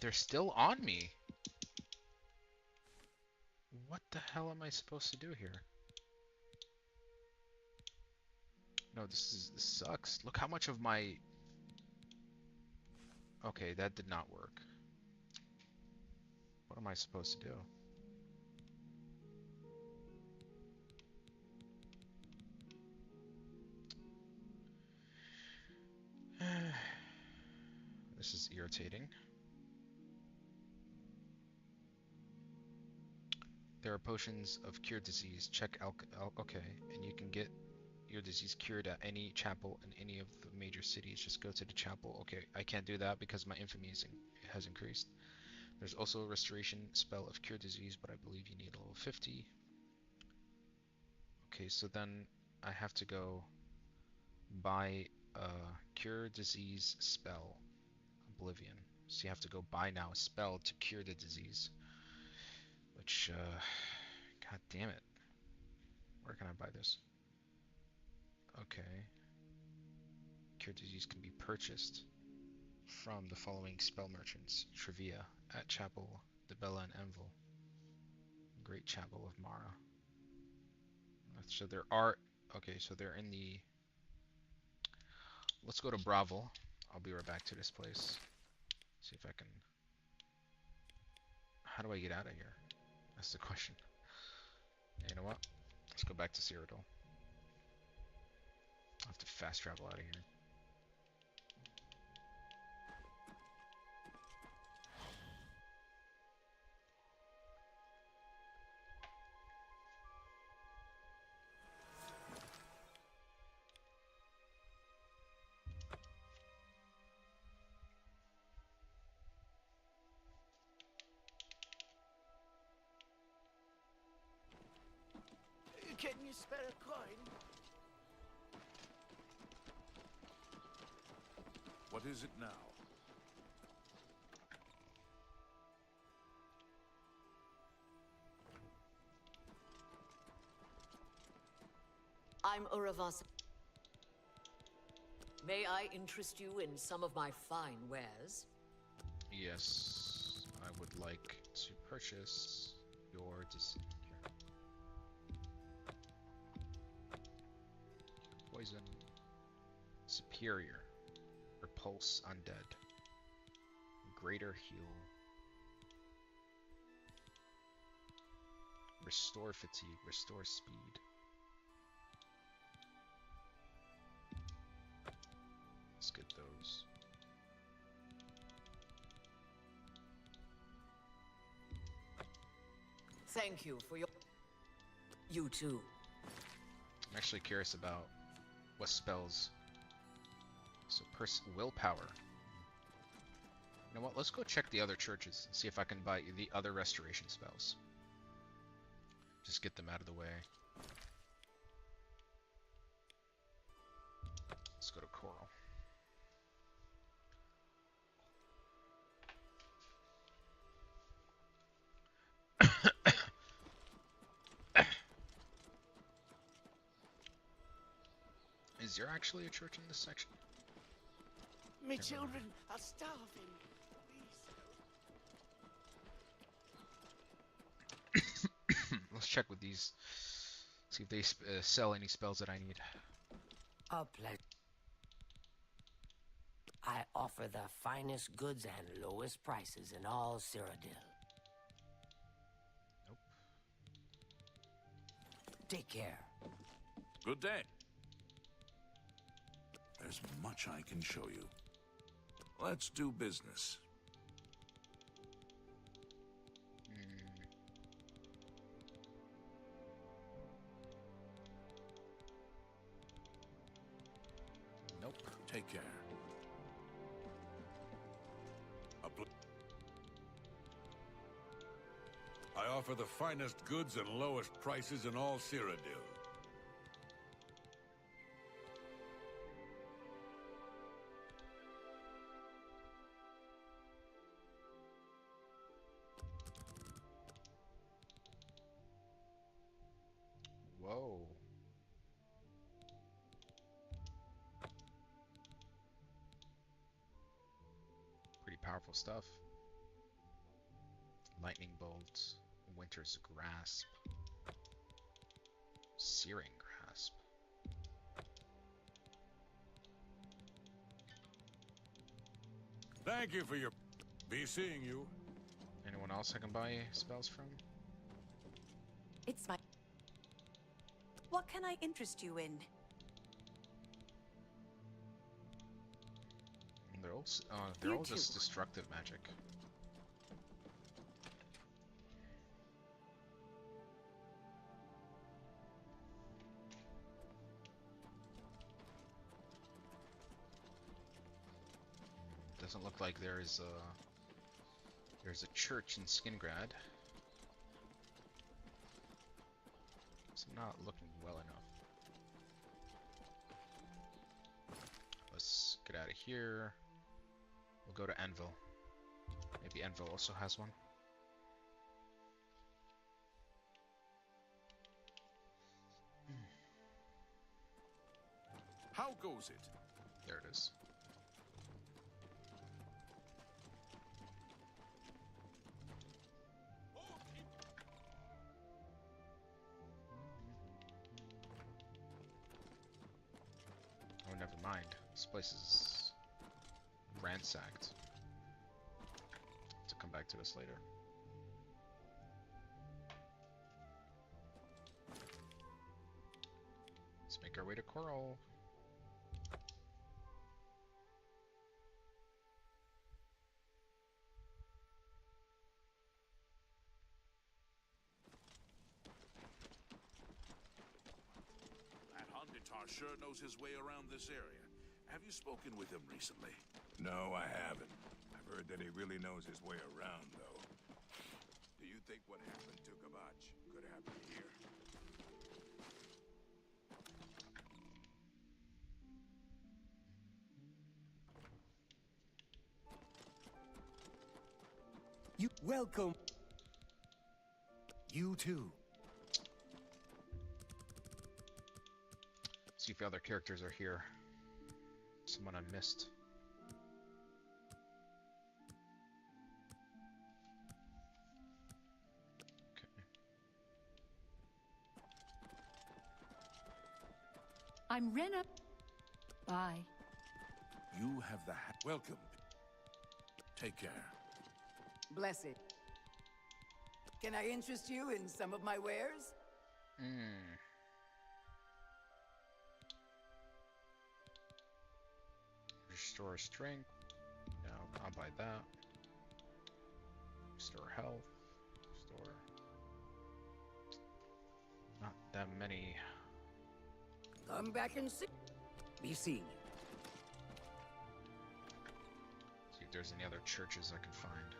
They're still on me. What the hell am I supposed to do here? No, this sucks. Look how much of my... Okay, that did not work. What am I supposed to do? This is irritating. There are potions of cure disease. Check okay, and you can get your disease cured at any chapel in any of the major cities. Just go to the chapel. Okay, I can't do that because my infamy has increased. There's also a restoration spell of cure disease, but I believe you need level 50. Okay, so then I have to go buy a cure disease spell, Oblivion. So you have to go buy now a spell to cure the disease. Which, god damn it. Where can I buy this? Okay. Cure disease can be purchased from the following spell merchants: Trivia, at Chapel, De Bella and Envil, Great Chapel of Mara. So there are... Okay, so they're in the... Let's go to Bravo. I'll be right back to this place. See if I can... How do I get out of here? That's the question. You know what? Let's go back to Cyrodiil. I have to fast travel out of here. Can you spare a coin? What is it now? I'm Uravasa. May I interest you in some of my fine wares? Yes, I would like to purchase your disease. Poison. Superior. Repulse undead. Greater heal. Restore fatigue. Restore speed. Let's get those. Thank you for your... You too. I'm actually curious about what spells. So willpower. You know what? Let's go check the other churches and see if I can buy the other restoration spells. Just get them out of the way. Let's go to Coral. Is there actually a church in this section? My children are starving. Please. Let's check with these. See if they sell any spells that I need. A pleasure. I offer the finest goods and lowest prices in all Cyrodiil. Nope. Take care. Good day. There's much I can show you. Let's do business. Nope. Take care. I offer the finest goods and lowest prices in all Cyrodiil. Whoa. Pretty powerful stuff. Lightning Bolt, Winter's Grasp, Searing Grasp. Thank you for your... Be seeing you. Anyone else I can buy spells from? It's my... What can I interest you in? They're You all too. just destructive magic. Doesn't look like there's a church in Skingrad. It's not looking well enough. Let's get out of here. We'll go to Anvil. Maybe Anvil also has one. How goes it? There it is. Oh, never mind. This place is ransacked. To come back to this later. Let's make our way to Coral. That Honditar sure knows his way around this area. Have you spoken with him recently? No, I haven't. I've heard that he really knows his way around, though. Do you think what happened to Gabach could happen here? You welcome. You too. See if the other characters are here. Someone I missed. Okay. I'm Rena. Bye. You have the welcome. Take care. Blessed. Can I interest you in some of my wares? Restore strength. No, I'll buy that. Restore health. Restore. Not that many. Come back and see. Be seeing you. See if there's any other churches I can find.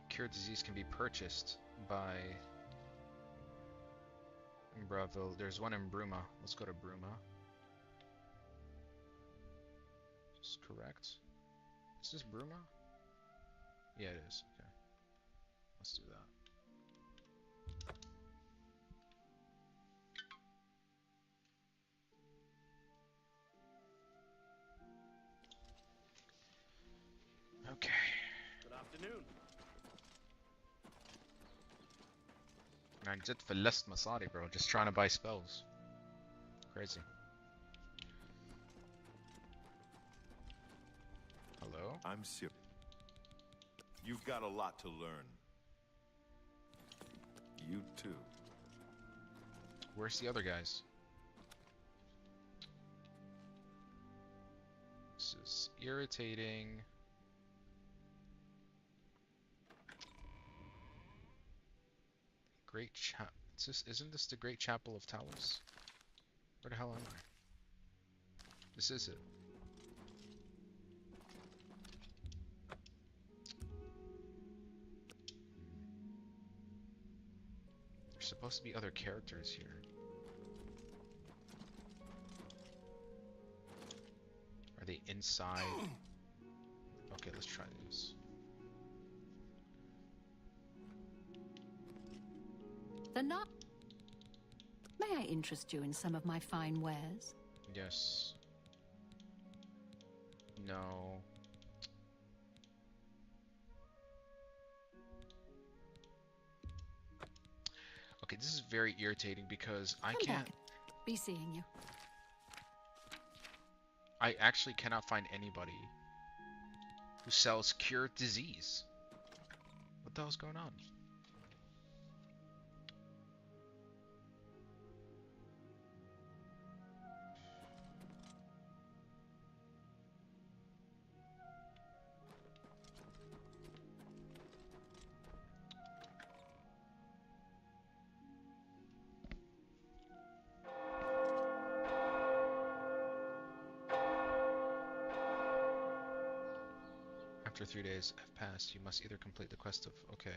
Cure disease can be purchased by Bravo. There's one in Bruma. Let's go to Bruma. Is this correct? Is this Bruma? Yeah, it is. Okay. Let's do that. Okay. Good afternoon. Man, just for less Masadi, bro. Just trying to buy spells. Crazy. Hello? I'm serious. You've got a lot to learn. You too. Where's the other guys? This is irritating. Great Chapel. Isn't this the Great Chapel of Talos? Where the hell am I? This is it. There's supposed to be other characters here. Are they inside? Okay, let's try this. They're not... May I interest you in some of my fine wares? Yes. No. Okay, this is very irritating because I Come can't... back. Be seeing you. I actually cannot find anybody who sells cured disease. What the hell's going on? After 3 days have passed, you must either complete the quest of... Okay.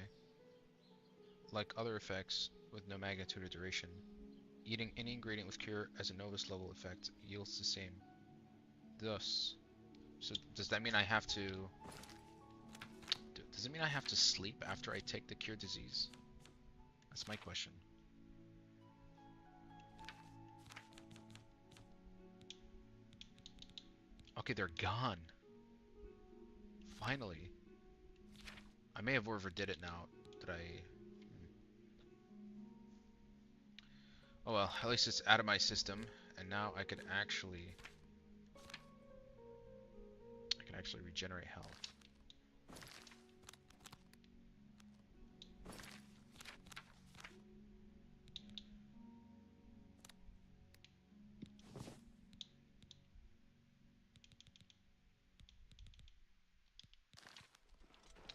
Like other effects, with no magnitude or duration, eating any ingredient with cure as a novice level effect yields the same. Thus... So, does that mean I have to... Does it mean I have to sleep after I take the cure disease? That's my question. Okay, they're gone. Finally. I may have overdid it now. Did I... Oh well, at least it's out of my system, and now I can actually regenerate health.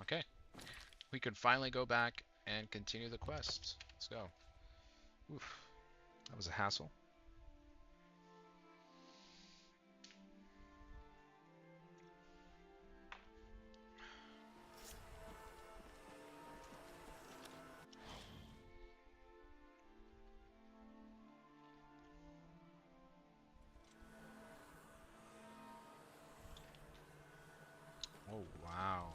Okay. We can finally go back and continue the quest. Let's go. Oof. That was a hassle. Oh wow.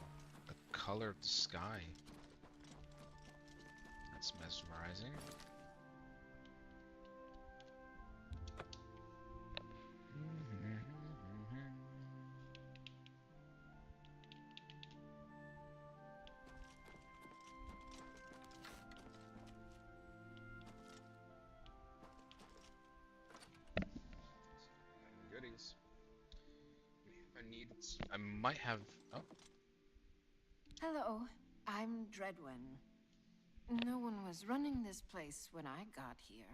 The color of the sky. That's mesmerizing. Goodies. I might have... Oh. Hello, I'm Dreadwin. No one was running this place when I got here.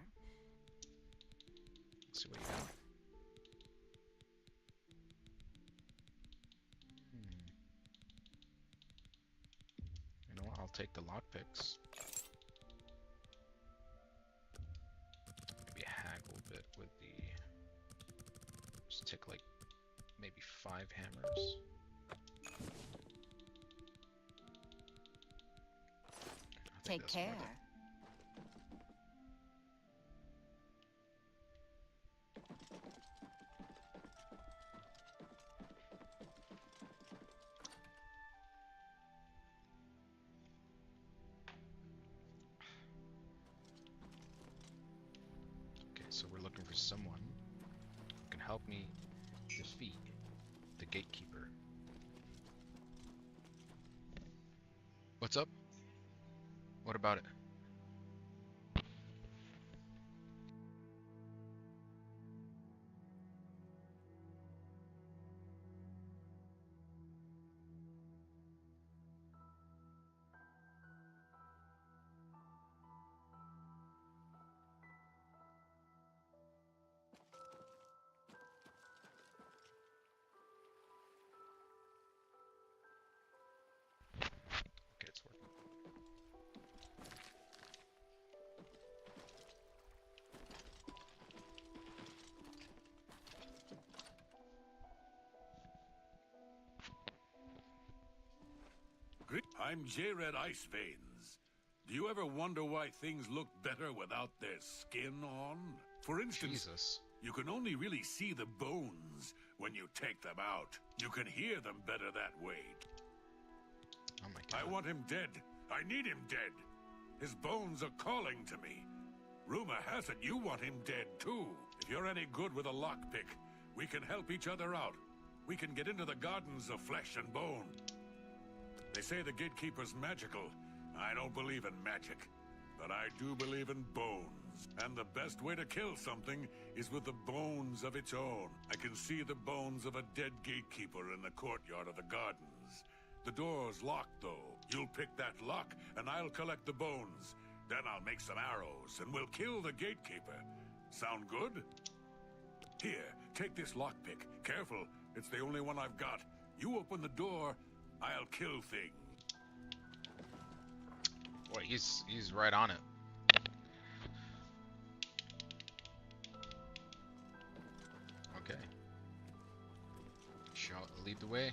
Let's see what you got. You know what? I'll take the lockpicks. Maybe haggle a bit with the... Just take like maybe 5 hammers. Take care. Okay, so we're looking for someone who can help me defeat the gatekeeper. What's up? What about it? Okay, it's working. I'm J-Red Iceveins. Do you ever wonder why things look better without their skin on? For instance, Jesus. You can only really see the bones when you take them out. You can hear them better that way. Oh my god. I want him dead. I need him dead. His bones are calling to me. Rumor has it you want him dead too. If you're any good with a lockpick, we can help each other out. We can get into the gardens of flesh and bone. They say the gatekeeper's magical. I don't believe in magic, but I do believe in bones. And the best way to kill something is with the bones of its own. I can see the bones of a dead gatekeeper in the courtyard of the gardens. The door's locked, though. You'll pick that lock, and I'll collect the bones. Then I'll make some arrows, and we'll kill the gatekeeper. Sound good? Here, take this lockpick. Careful, it's the only one I've got. You open the door, I'll kill things. Boy, he's right on it. Okay. Shall lead the way.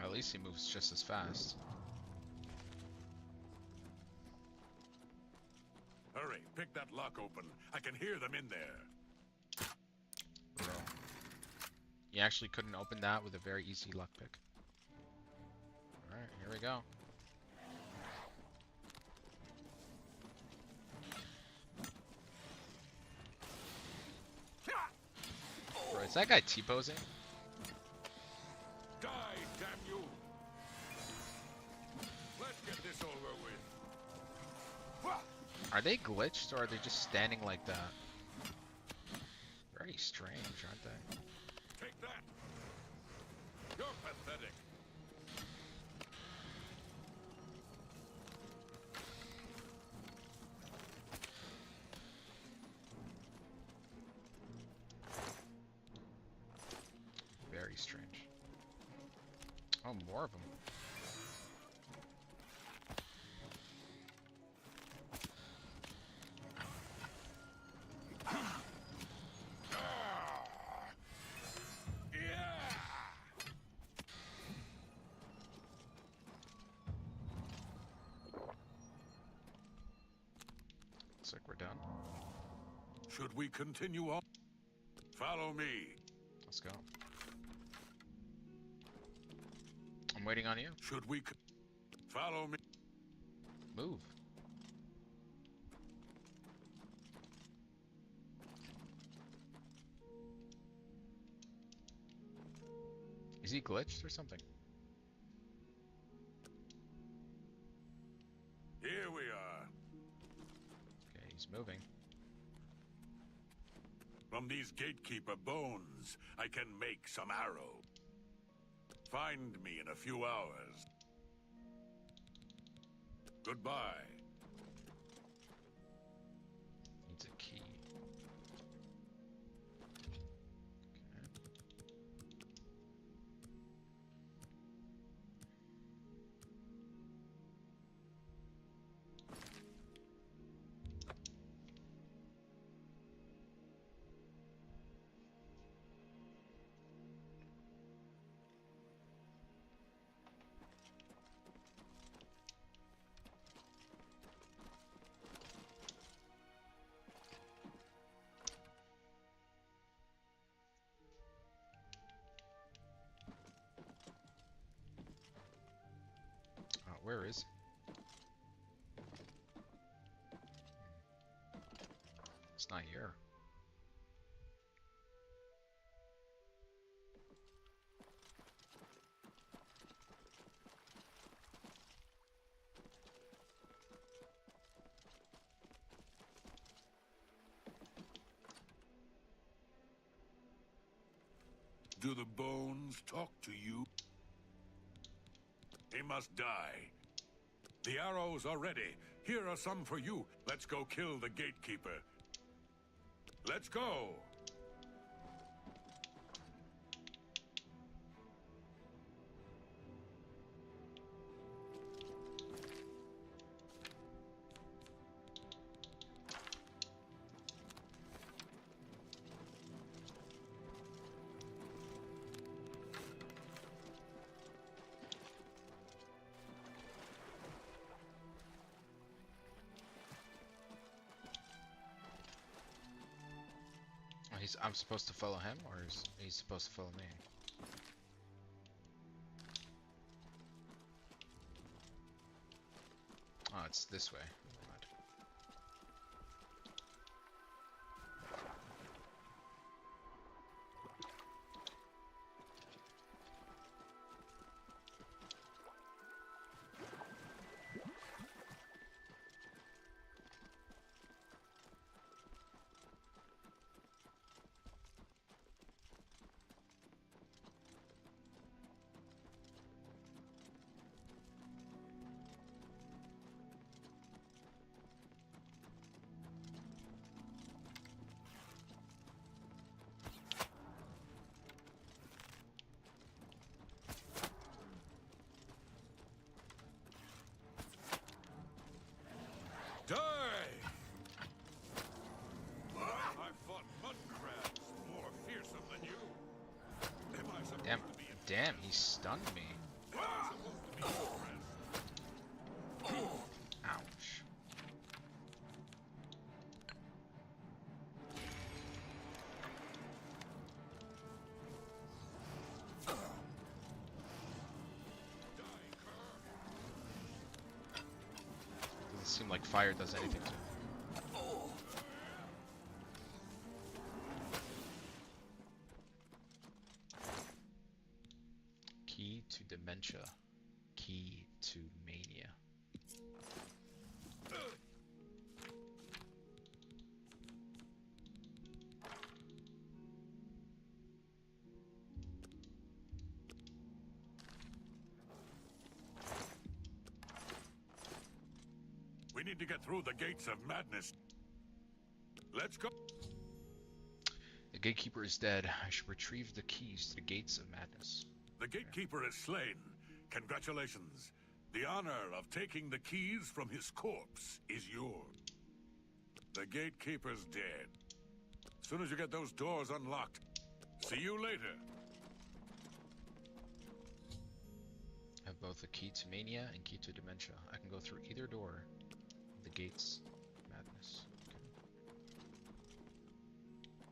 At least he moves just as fast. Hurry, pick that lock open. I can hear them in there. Bro. You actually couldn't open that with a very easy lockpick. Alright, here we go. Bro, is that guy T-posing? Die, damn you! Let's get this over with. Are they glitched or are they just standing like that? Very strange, aren't they? Take that! You're pathetic. Very strange. Oh, more of them. Looks like we're done. Should we continue on? Follow me. Let's go. I'm waiting on you. Should we follow me? Move. Is he glitched or something? Here we are. Okay, he's moving. From these gatekeeper bones, I can make some arrows. Find me in a few hours. Goodbye. Needs a key. Where is he? It's not here. Do the bones talk to you? He must die. The arrows are ready. Here are some for you. Let's go kill the gatekeeper. Let's go! I'm supposed to follow him, or is he supposed to follow me? Oh, it's this way. Never mind. Die! I've fought mud crabs more fearsome than you. Am I supposed Damn, to be damn, he stunned me. Am I supposed to be impressed? Ouch. Doesn't seem like fire does anything to him. Key to dementia. Key to mania. We need to get through the gates of madness. Let's go. The gatekeeper is dead. I should retrieve the keys to the gates of madness. The gatekeeper is slain. Congratulations. The honor of taking the keys from his corpse is yours. The gatekeeper's dead. As soon as you get those doors unlocked, see you later. I have both a key to mania and key to dementia. I can go through either door of the gates of madness. Okay.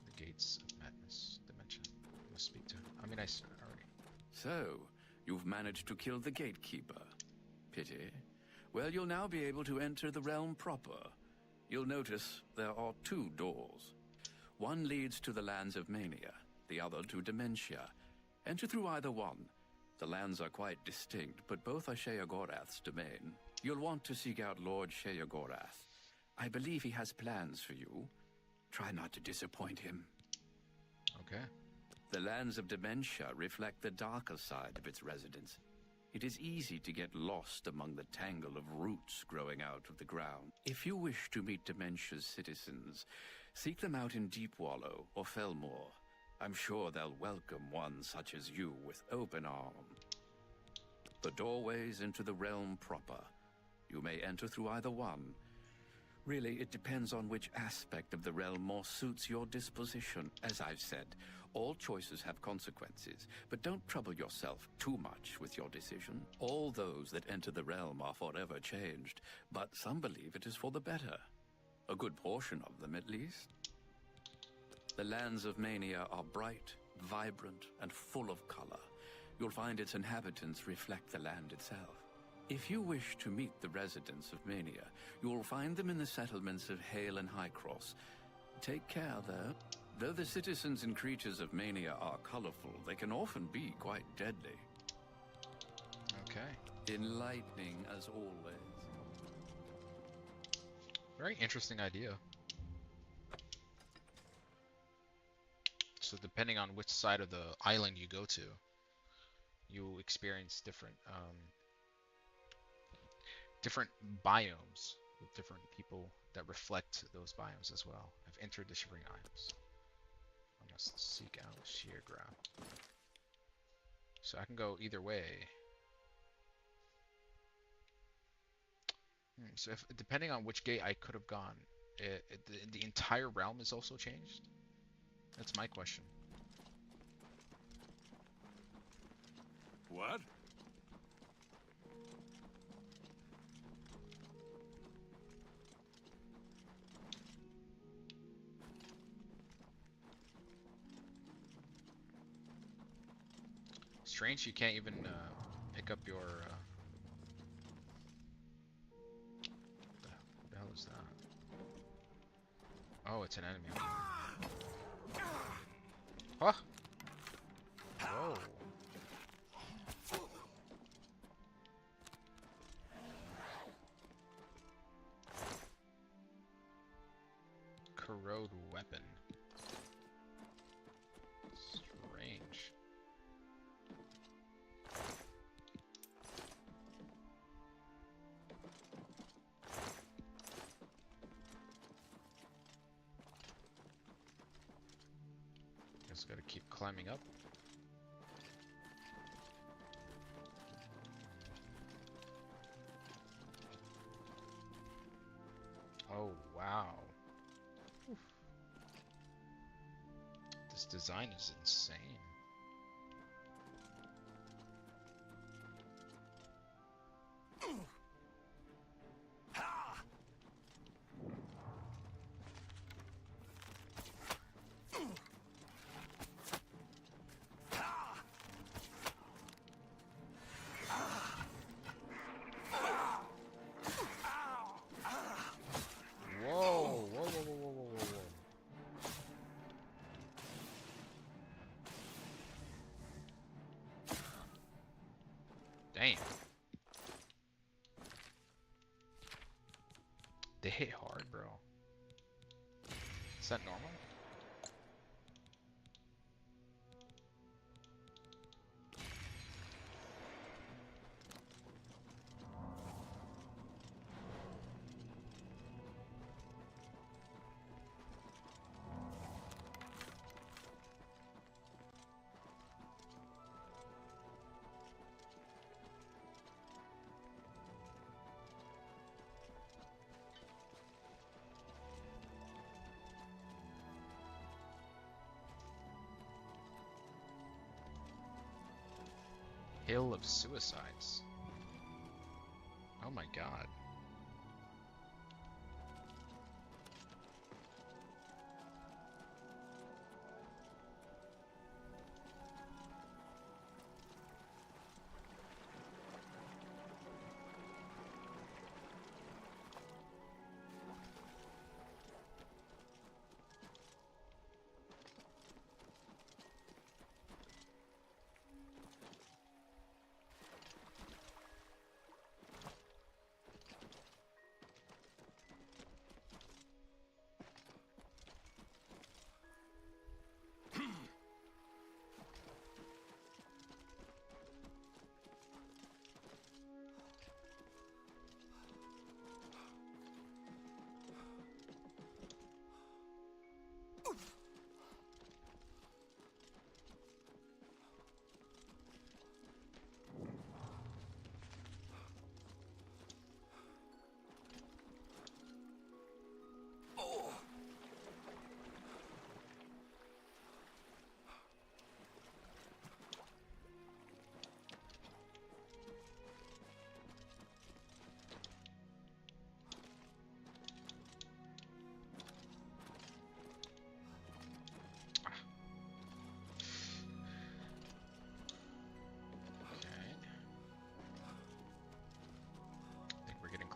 The gates of madness. Dementia. I must speak to him. I mean, I already. So, you've managed to kill the gatekeeper. Pity. Well, you'll now be able to enter the realm proper. You'll notice there are two doors. One leads to the lands of mania, the other to dementia. Enter through either one. The lands are quite distinct, but both are Sheogorath's domain. You'll want to seek out Lord Sheogorath. I believe he has plans for you. Try not to disappoint him. Okay. The lands of dementia reflect the darker side of its residents. It is easy to get lost among the tangle of roots growing out of the ground. If you wish to meet dementia's citizens, seek them out in Deepwallow or Felmore. I'm sure they'll welcome one such as you with open arms. The doorways into the realm proper. You may enter through either one. Really, it depends on which aspect of the realm more suits your disposition. As I've said, all choices have consequences, but don't trouble yourself too much with your decision. All those that enter the realm are forever changed, but some believe it is for the better. A good portion of them, at least. The lands of Mania are bright, vibrant, and full of color. You'll find its inhabitants reflect the land itself. If you wish to meet the residents of Mania, you'll find them in the settlements of Hale and Highcross. Take care there. Though the citizens and creatures of Mania are colorful, they can often be quite deadly. Okay. Enlightening as always. Very interesting idea. So depending on which side of the island you go to, you experience different biomes with different people that reflect those biomes as well. I've entered the Shivering Isles. I must seek out Sheogorath. So I can go either way. So if depending on which gate I could have gone, the entire realm is also changed? That's my question. What? strange you can't even pick up your... What the hell is that? Oh, it's an enemy. Huh? Whoa. Corrode weapon. Strange. Just gotta keep climbing up. Oh, wow. Oof. This design is insane. Damn. They hit hard, bro. Is that normal? Hill of Suicides. Oh my god.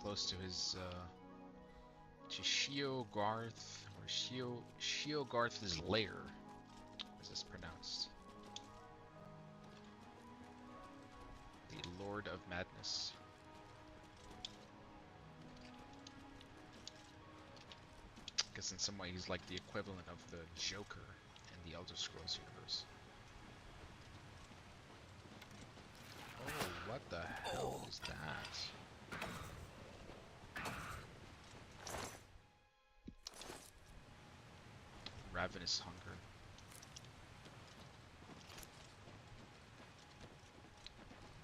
Close to his to Sheogarth or Sheogarth's lair. As this pronounced? The Lord of Madness. I guess in some way he's like the equivalent of the Joker in the Elder Scrolls universe. Oh, what the hell is that? Ravenous hunger.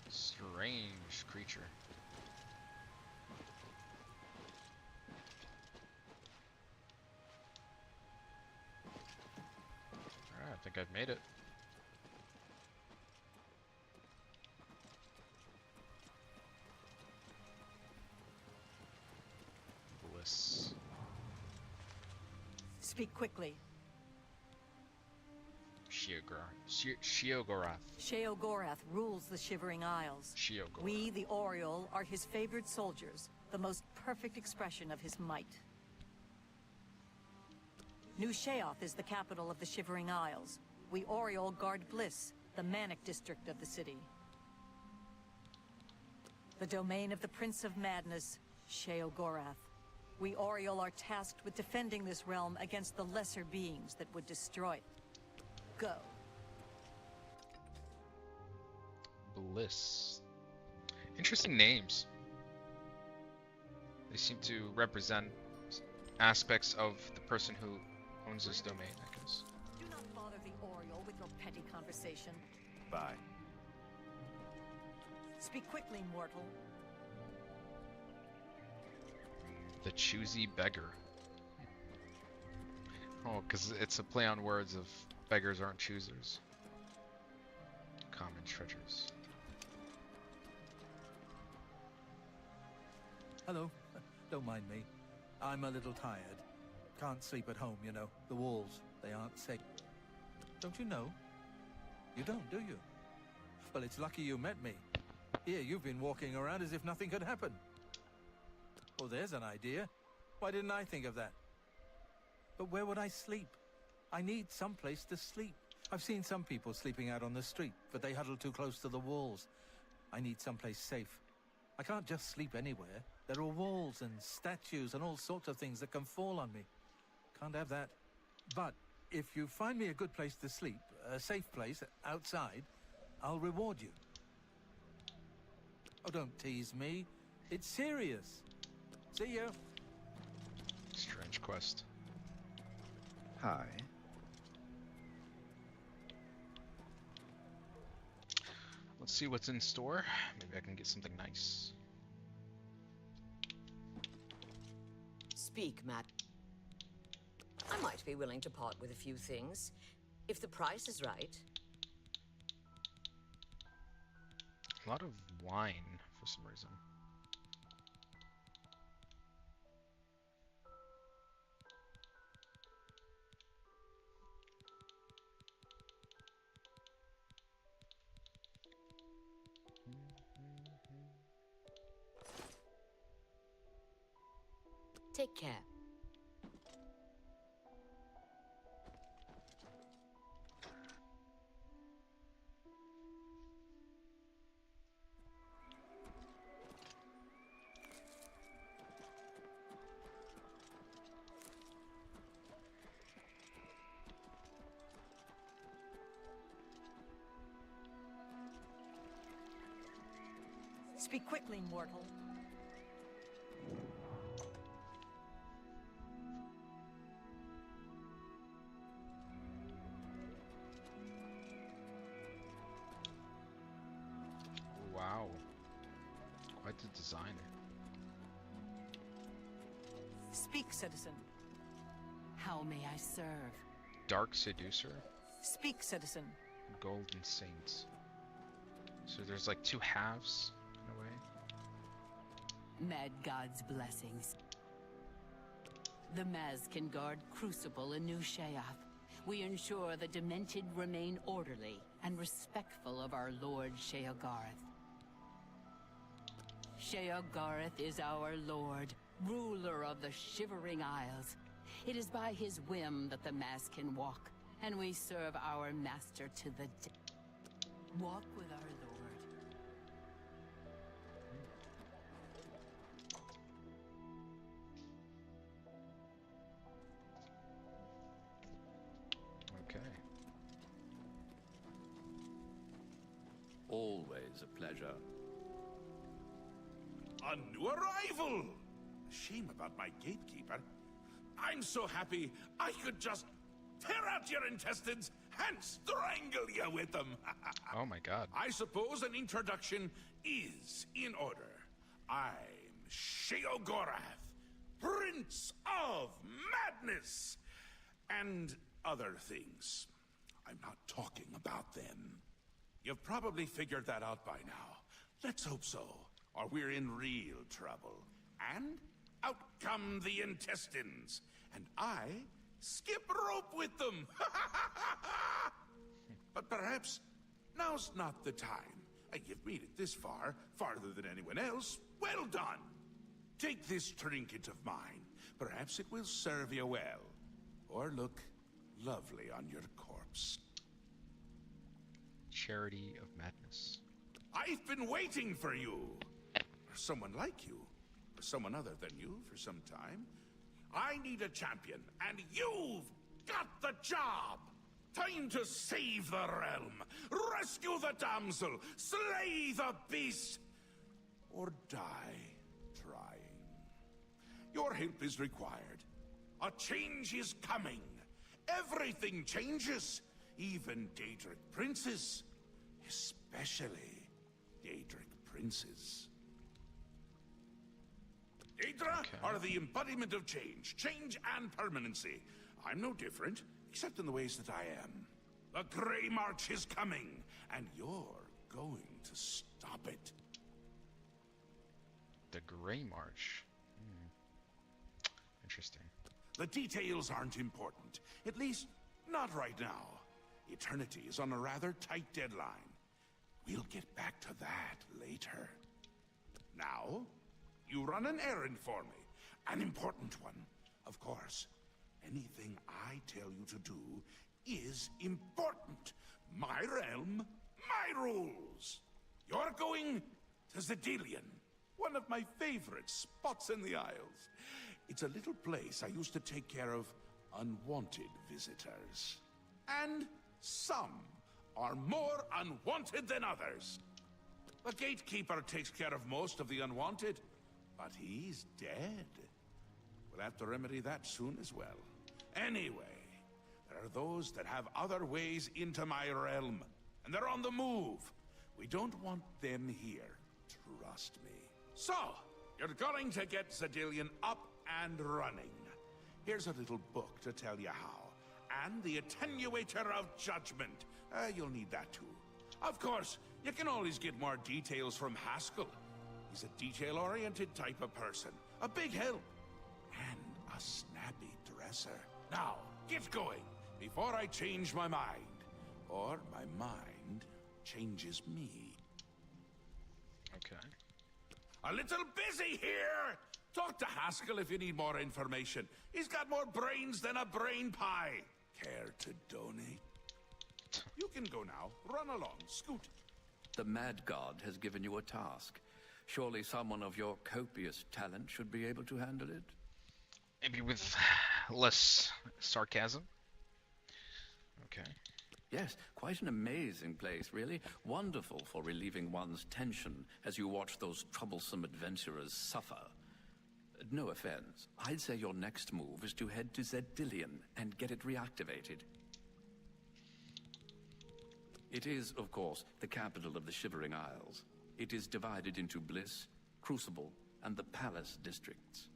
Strange creature. Alright, I think I've made it. Bliss. Speak quickly. Sheogorath. Sheogorath rules the Shivering Isles. Sheogorath. We, the Oriole, are his favored soldiers, the most perfect expression of his might. New Sheoth is the capital of the Shivering Isles. We Oriole guard Bliss, the manic district of the city. The domain of the Prince of Madness, Sheogorath. We Oriole are tasked with defending this realm against the lesser beings that would destroy it. Go. Bliss. Interesting names. They seem to represent aspects of the person who owns this domain, I guess. Do not bother the Oriole with your petty conversation. Bye. Speak quickly, mortal. The choosy beggar. Oh, because it's a play on words of beggars aren't choosers. Common treasures. Hello. Don't mind me. I'm a little tired. Can't sleep at home, you know. The walls, they aren't safe. Don't you know? You don't, do you? Well, it's lucky you met me. Here, you've been walking around as if nothing had happened. Oh, there's an idea. Why didn't I think of that? But where would I sleep? I need some place to sleep. I've seen some people sleeping out on the street, but they huddle too close to the walls. I need someplace safe. I can't just sleep anywhere. There are walls and statues and all sorts of things that can fall on me. Can't have that. But if you find me a good place to sleep, a safe place outside, I'll reward you. Oh, don't tease me. It's serious. See you. Strange quest. Hi. Let's see what's in store. Maybe I can get something nice. Speak, Matt. I might be willing to part with a few things, if the price is right. A lot of wine, for some reason. Take care. Speak quickly, mortal. Wow. Quite the designer. Speak, citizen. How may I serve? Dark Seducer. Speak, citizen. Golden Saints. So there's like two halves, in a way. Mad God's blessings. The Mazkingard Crucible in New Sheoth. We ensure the Demented remain orderly and respectful of our Lord Sheogorath. Sheogorath is our lord, ruler of the Shivering Isles. It is by his whim that the Mask can walk, and we serve our master to the walk with our lord. Okay. Always a pleasure. A new arrival! Shame about my gatekeeper. I'm so happy I could just tear out your intestines and strangle you with them. Oh my god. I suppose an introduction is in order. I'm Sheogorath, Prince of Madness, and other things. I'm not talking about them. You've probably figured that out by now. Let's hope so, or we're in real trouble. And out come the intestines, and I skip rope with them. But perhaps now's not the time. You've made it this far, farther than anyone else. Well done! Take this trinket of mine. Perhaps it will serve you well. Or look lovely on your corpse. Charity of Madness. I've been waiting for you. For someone like you. For someone other than you for some time. I need a champion, and you've got the job! Time to save the realm, rescue the damsel, slay the beast, or die trying. Your help is required. A change is coming. Everything changes, even Daedric princes, especially Daedric princes. Daedra are the embodiment of change and permanency. I'm no different, except in the ways that I am. The Grey March is coming, and you're going to stop it. The Grey March. Interesting. The details aren't important, at least not right now. Eternity is on a rather tight deadline. We'll get back to that later. Now, you run an errand for me. An important one, of course. Anything I tell you to do is important. My realm, my rules. You're going to Cyrodiil, one of my favorite spots in the Isles. It's a little place I used to take care of unwanted visitors. And some are more unwanted than others. The gatekeeper takes care of most of the unwanted, but he's dead. We'll have to remedy that soon as well. Anyway, there are those that have other ways into my realm, and they're on the move. We don't want them here, trust me. So, you're going to get Cyrodiil up and running. Here's a little book to tell you how, and the Attenuator of Judgment. You'll need that too. Of course, you can always get more details from Haskell. He's a detail-oriented type of person, a big help, and a snappy dresser. Now, get going, before I change my mind. Or my mind changes me. Okay. A little busy here! Talk to Haskell if you need more information. He's got more brains than a brain pie. Care to donate? You can go now. Run along. Scoot. The Mad God has given you a task. Surely someone of your copious talent should be able to handle it? Maybe with less sarcasm? Okay. Yes, quite an amazing place, really. Wonderful for relieving one's tension as you watch those troublesome adventurers suffer. No offense. I'd say your next move is to head to Cyrodiil and get it reactivated. It is, of course, the capital of the Shivering Isles. It is divided into Bliss, Crucible, and the Palace districts.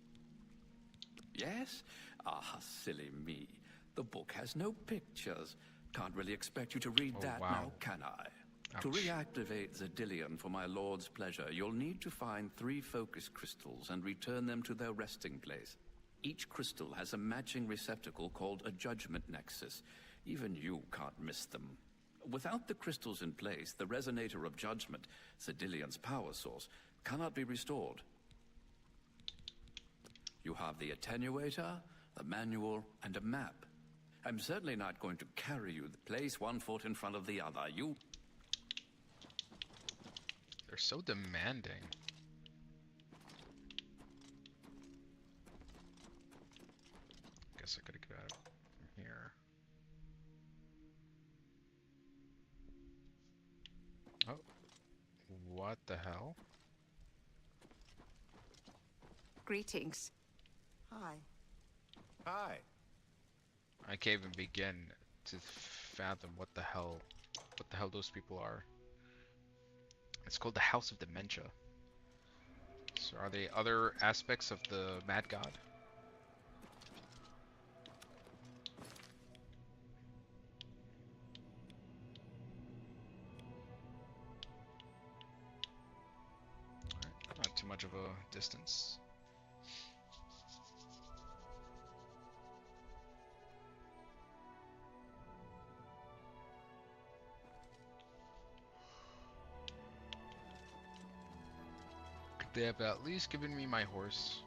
Yes? Ah, silly me. The book has no pictures. Can't really expect you to read that now, can I? Ouch. To reactivate Cyrodiil for my lord's pleasure, you'll need to find 3 focus crystals and return them to their resting place. Each crystal has a matching receptacle called a judgment nexus. Even you can't miss them. Without the crystals in place, the resonator of judgment, Cyrodiil's power source, cannot be restored. You have the attenuator, the manual, and a map. I'm certainly not going to carry you. Place one foot in front of the other. They're so demanding. Guess I gotta get out from here. Oh. What the hell? Greetings. Hi. Hi. I can't even begin to fathom what the hell those people are. It's called the House of Dementia. So are they other aspects of the Mad God? Alright, not too much of a distance. They have at least given me my horse.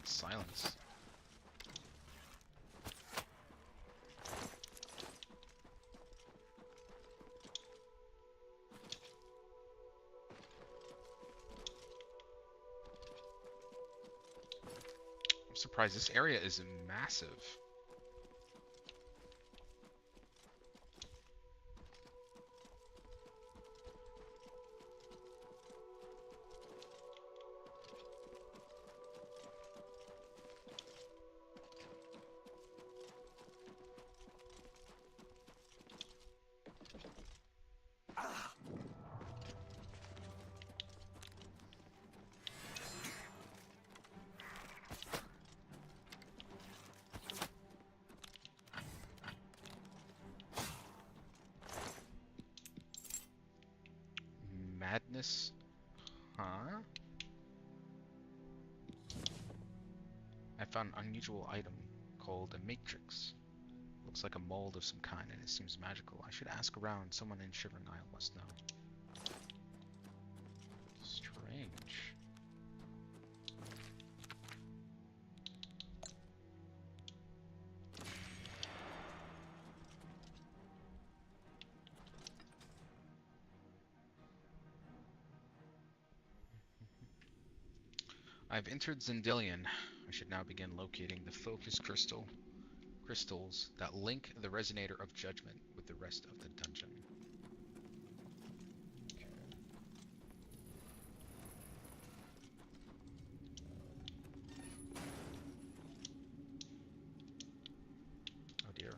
Silence. I'm surprised. This area is massive. Madness? Huh? I found an unusual item called a matrix. Looks like a mold of some kind and it seems magical. I should ask around. Someone in Shivering Isle must know. Strange. I've entered Zendilion. I should now begin locating the focus crystals that link the resonator of judgment with the rest of the dungeon. Oh dear.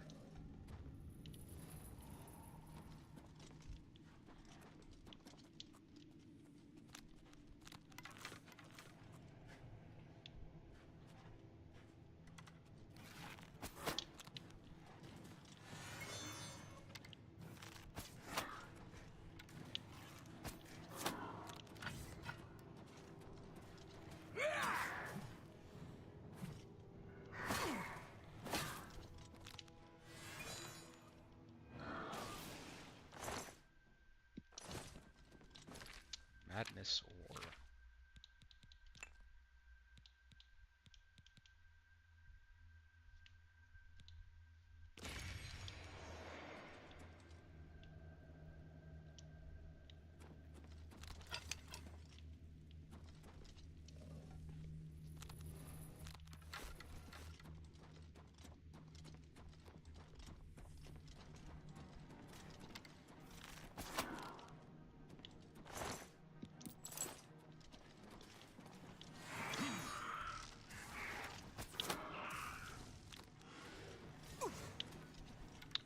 Madness or...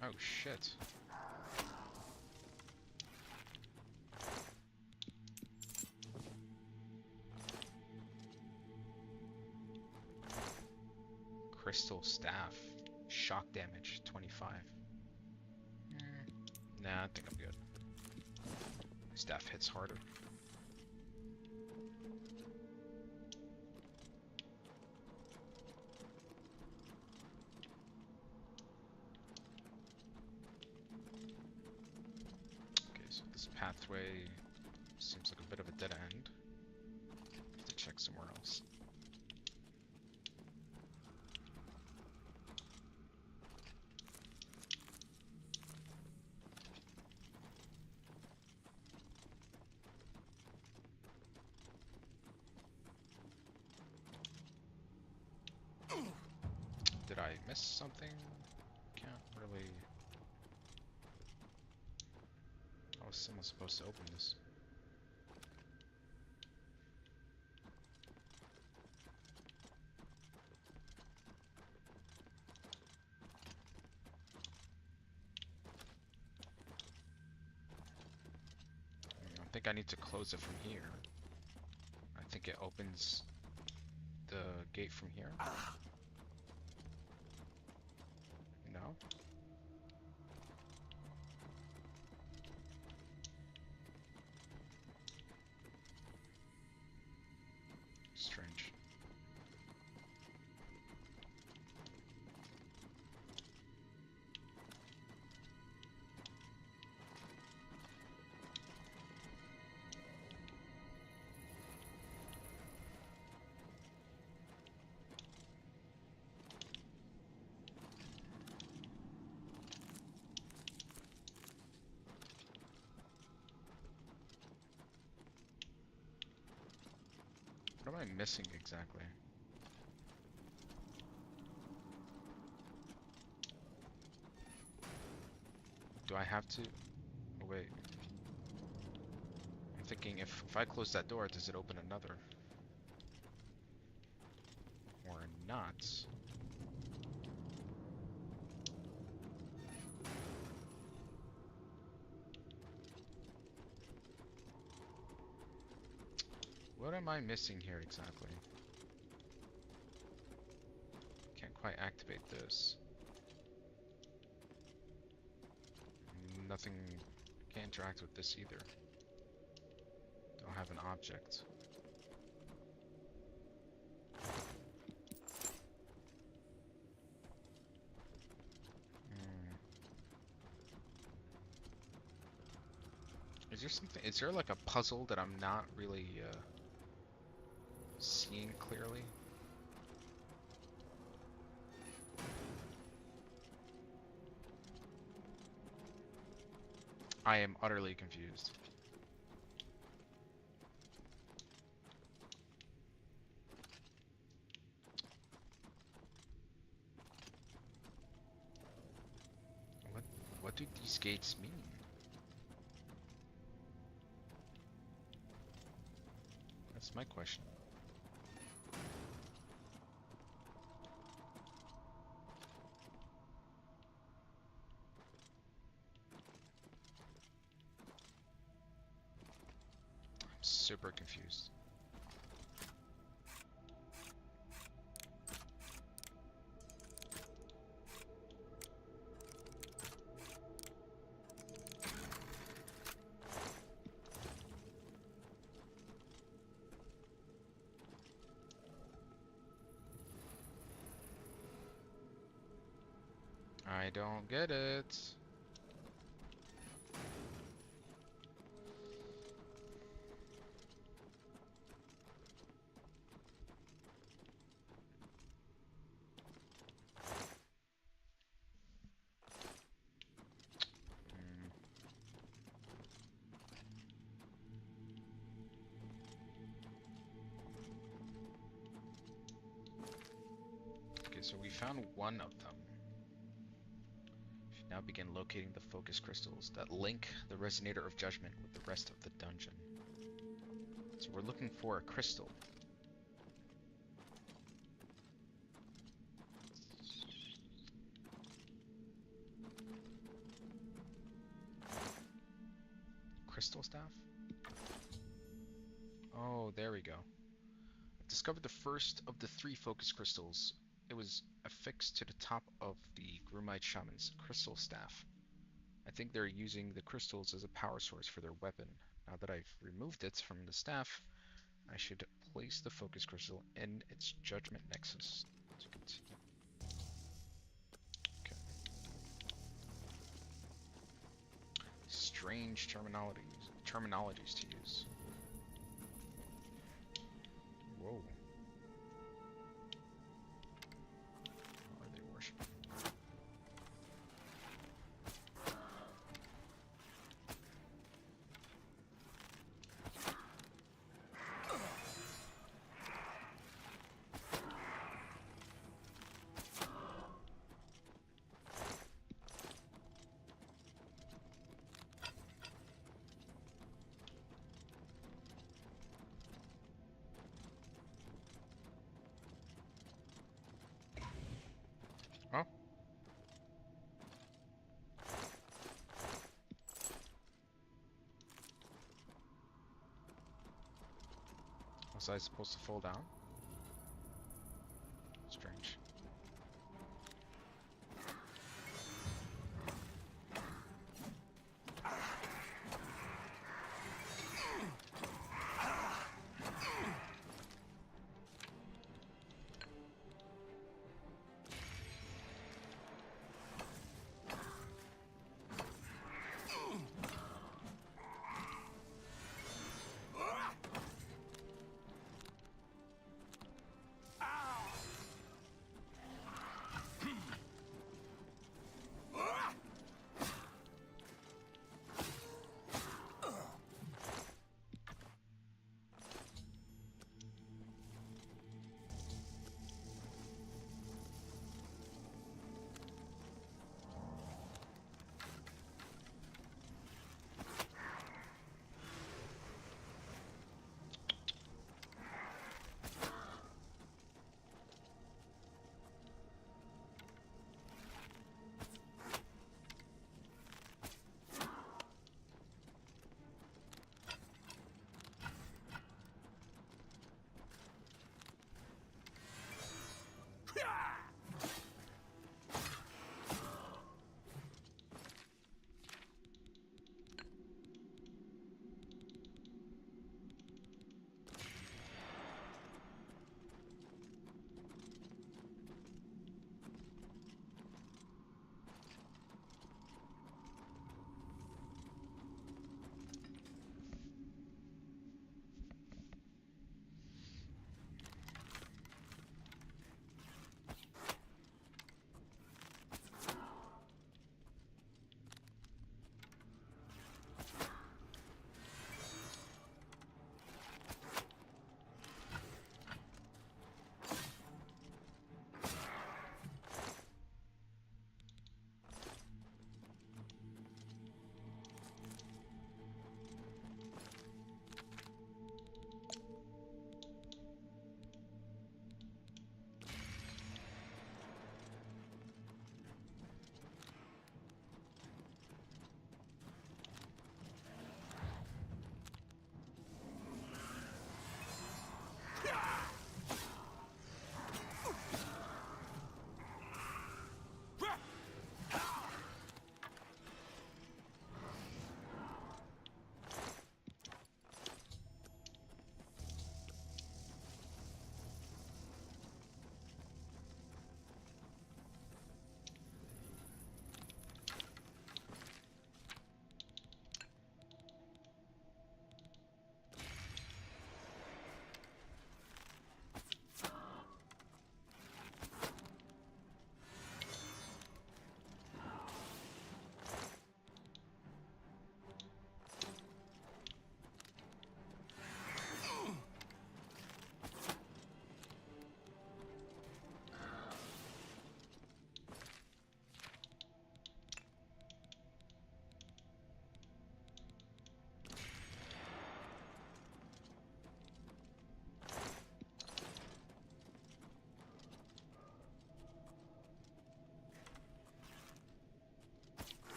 Oh shit. Crystal staff. Shock damage 25. Nah, I think I'm good. Staff hits harder. Okay, so this pathway seems like a bit of a dead end. Have to check somewhere else. Did I miss something? Can't really... How was someone supposed to open this? I think I need to close it from here. I think it opens the gate from here. No? Strange. What am I missing exactly? Do I have to? Oh wait. I'm thinking if I close that door, does it open another? Or not? What am I missing here exactly? Can't quite activate this. Nothing, can't interact with this either. Don't have an object. Is there something, is there like a puzzle that I'm not really seeing clearly? I am utterly confused. What do these gates mean? That's my question. I'm super confused. I don't get it. Okay, so we found one of them. Now begin locating the focus crystals that link the Resonator of Judgment with the rest of the dungeon. So we're looking for a crystal. Crystal staff? Oh, there we go. I've discovered the first of the 3 focus crystals. It was affixed to the top of the Grumite Shaman's crystal staff. I think they're using the crystals as a power source for their weapon. Now that I've removed it from the staff, I should place the focus crystal in its judgment nexus to continue. Okay. Strange terminologies to use. Whoa. What are they worshiping? Oh. Was I supposed to fall down? Strange.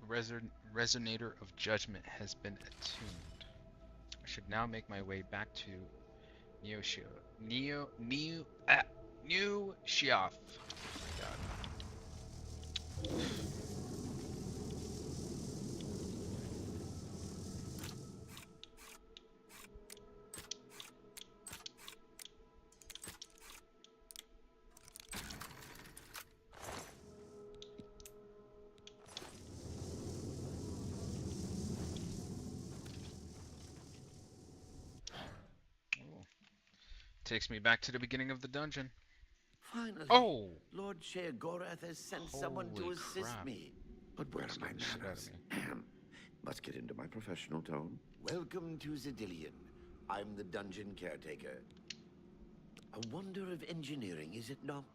Resonator of Judgment has been attuned. I should now make my way back to New Sheoth. God. Takes me back to the beginning of the dungeon. Finally. Oh! Lord Sheogorath has sent someone to assist me. But where are my manners? Must get into my professional tone. Welcome to Cyrodiil. I'm the dungeon caretaker. A wonder of engineering, is it not?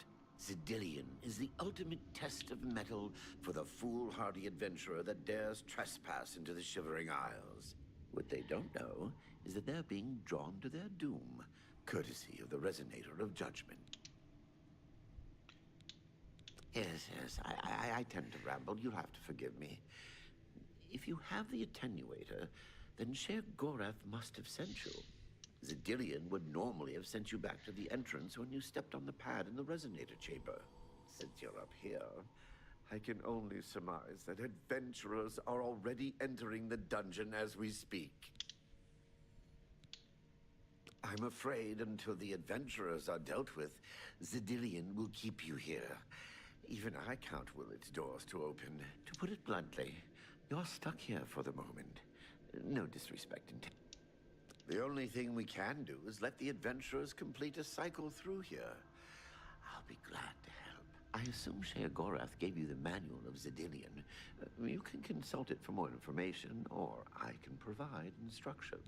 Cyrodiil is the ultimate test of mettle for the foolhardy adventurer that dares trespass into the Shivering Isles. What they don't know is that they're being drawn to their doom, courtesy of the Resonator of Judgment. Yes, I tend to ramble. You'll have to forgive me. If you have the attenuator, then Sheogorath must have sent you. Cyrodiil would normally have sent you back to the entrance when you stepped on the pad in the Resonator chamber. Since you're up here, I can only surmise that adventurers are already entering the dungeon as we speak. I'm afraid until the adventurers are dealt with, Cyrodiil will keep you here. Even I can't will its doors to open. To put it bluntly, you're stuck here for the moment. No disrespect intended. The only thing we can do is let the adventurers complete a cycle through here. I'll be glad to help. I assume Sheogorath gave you the manual of Cyrodiil. You can consult it for more information, or I can provide instruction.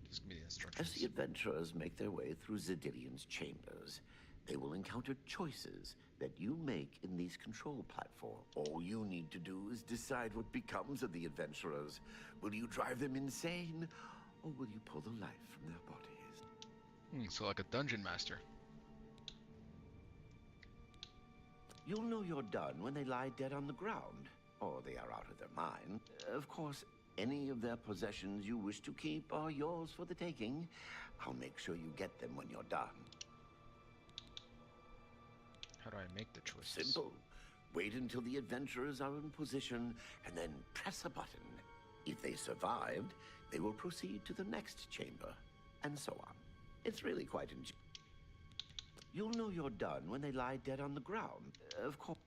Just give me the instructions. As the adventurers make their way through Cyrodiil's chambers, they will encounter choices that you make in these control platforms. All you need to do is decide what becomes of the adventurers. Will you drive them insane, or will you pull the life from their bodies? So like a dungeon master. You'll know you're done when they lie dead on the ground, or they are out of their mind. Of course, any of their possessions you wish to keep are yours for the taking. I'll make sure you get them when you're done. How do I make the choices? Simple. Wait until the adventurers are in position, and then press a button. If they survived, they will proceed to the next chamber, and so on. It's really quite enjoyable. You'll know you're done when they lie dead on the ground. Of course.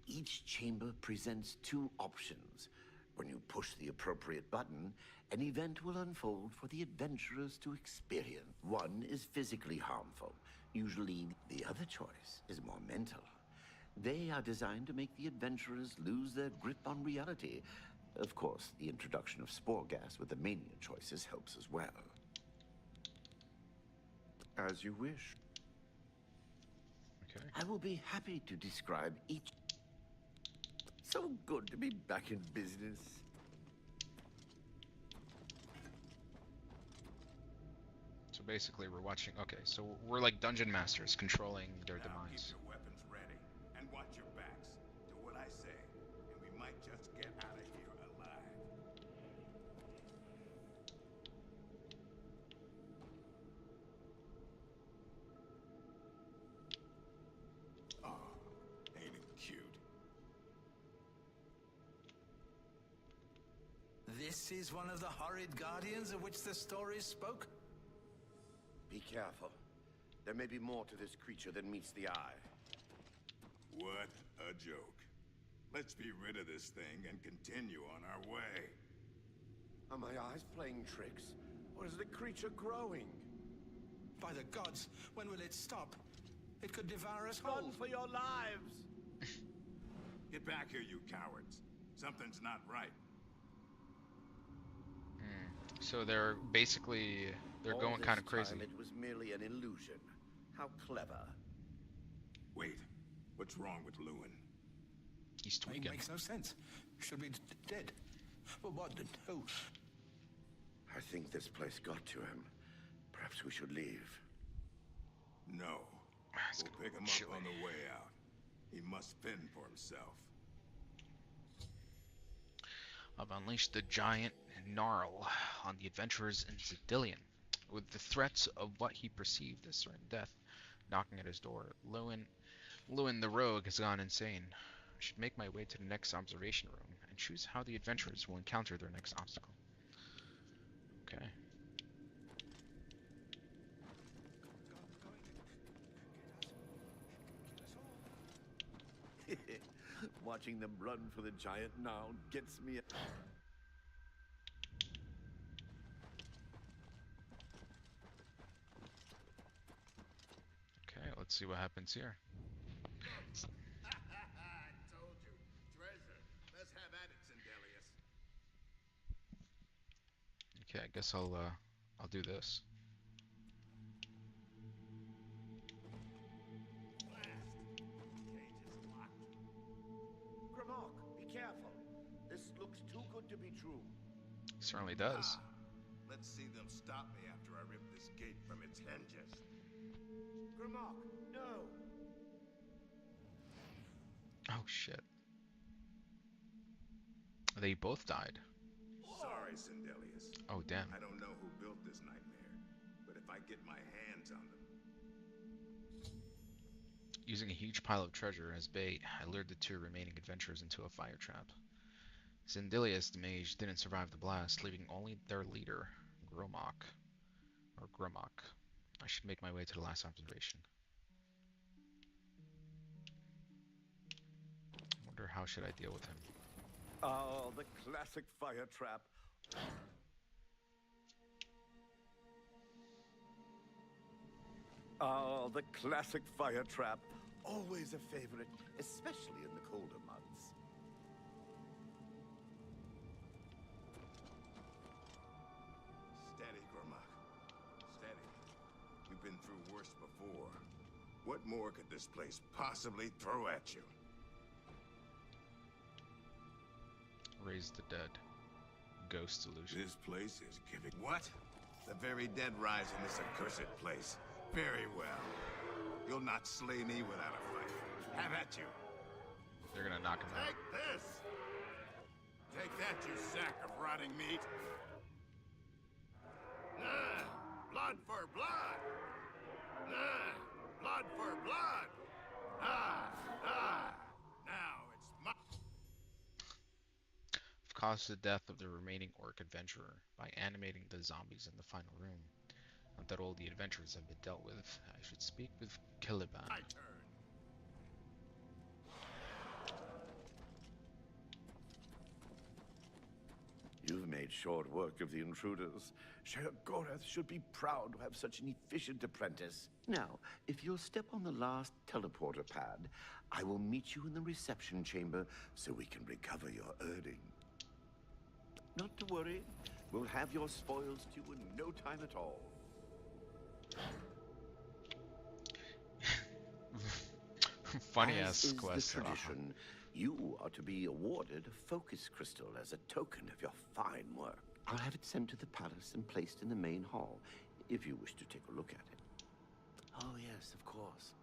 Each chamber presents two options. When you push the appropriate button, an event will unfold for the adventurers to experience. One is physically harmful. Usually, the other choice is more mental. They are designed to make the adventurers lose their grip on reality. Of course, the introduction of spore gas with the mania choices helps as well. As you wish. Okay. I will be happy to describe each. So good to be back in business. So basically we're watching, okay, so we're like dungeon masters controlling their Now demise. get your weapons ready and watch your backs. Do what I say, and we might just get out of here alive. Oh, ain't it cute? This is one of the horrid guardians of which the stories spoke? Be careful. There may be more to this creature than meets the eye. What a joke. Let's be rid of this thing and continue on our way. Are my eyes playing tricks? Or is the creature growing? By the gods, when will it stop? It could devour us whole. Run for your lives! Get back here, you cowards. Something's not right. So they're basically, they're All going this kind of crazy. time it was merely an illusion. How clever. Wait, what's wrong with Lewin? He's It tweaking. makes no sense. Should be dead. But what did who? I think this place got to him. Perhaps we should leave. No. It's We'll gonna pick be him chilly. up on the way out. He must fend for himself. I've unleashed the giant Gnarl on the adventurers in Cyrodiil, with the threats of what he perceived as certain death knocking at his door. Lewin the rogue has gone insane. I should make my way to the next observation room and choose how the adventurers will encounter their next obstacle. Okay. Watching them run for the giant now gets me. Okay, let's see what happens here. I told you. Treasure. Let's have at it, Zindelius. Okay, I guess I'll do this. Grimok, be careful. This looks too good to be true. Certainly does. Let's see them stop me after I rip this gate from its hinges. Grimok, no! Oh shit. They both died. Sorry, Zindelius. Oh damn. I don't know who built this nightmare, but if I get my hands on them... Using a huge pile of treasure as bait, I lured the two remaining adventurers into a fire trap. Zindelius the mage didn't survive the blast, leaving only their leader, Gromok. I should make my way to the last observation. Wonder how should I deal with him? Oh, the classic fire trap. Oh, the classic fire trap. Always a favorite, especially in the colder months. Steady, Gromok. Steady. You've been through worse before. What more could this place possibly throw at you? Raise the dead. Ghost illusion. This place is giving... What? The very dead rise in this accursed place. Very well. You'll not slay me without a fight. Have at you. They're gonna knock him out. Take this! Take that, you sack of rotting meat! Nah! Blood for blood! Nah! Blood for blood! Ah! Ah! Now it's my... I've caused the death of the remaining orc adventurer by animating the zombies in the final room. Now that all the adventurers have been dealt with, I should speak with Caliban. My turn. You've made short work of the intruders. Sheogorath should be proud to have such an efficient apprentice. Now, if you'll step on the last teleporter pad, I will meet you in the reception chamber so we can recover your Erding. Not to worry, we'll have your spoils to you in no time at all. Funny As ass is quest. the tradition, you are to be awarded a focus crystal as a token of your fine work. I'll have it sent to the palace and placed in the main hall, if you wish to take a look at it. Oh yes, of course.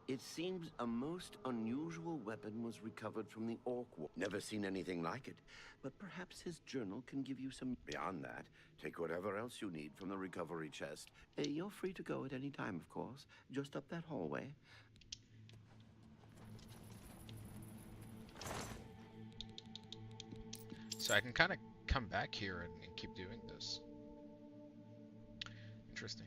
It seems a most unusual weapon was recovered from the Orc War. Never seen anything like it, but perhaps his journal can give you some... Beyond that, take whatever else you need from the recovery chest. You're free to go at any time, of course, just up that hallway. So I can kind of come back here and keep doing this. Interesting.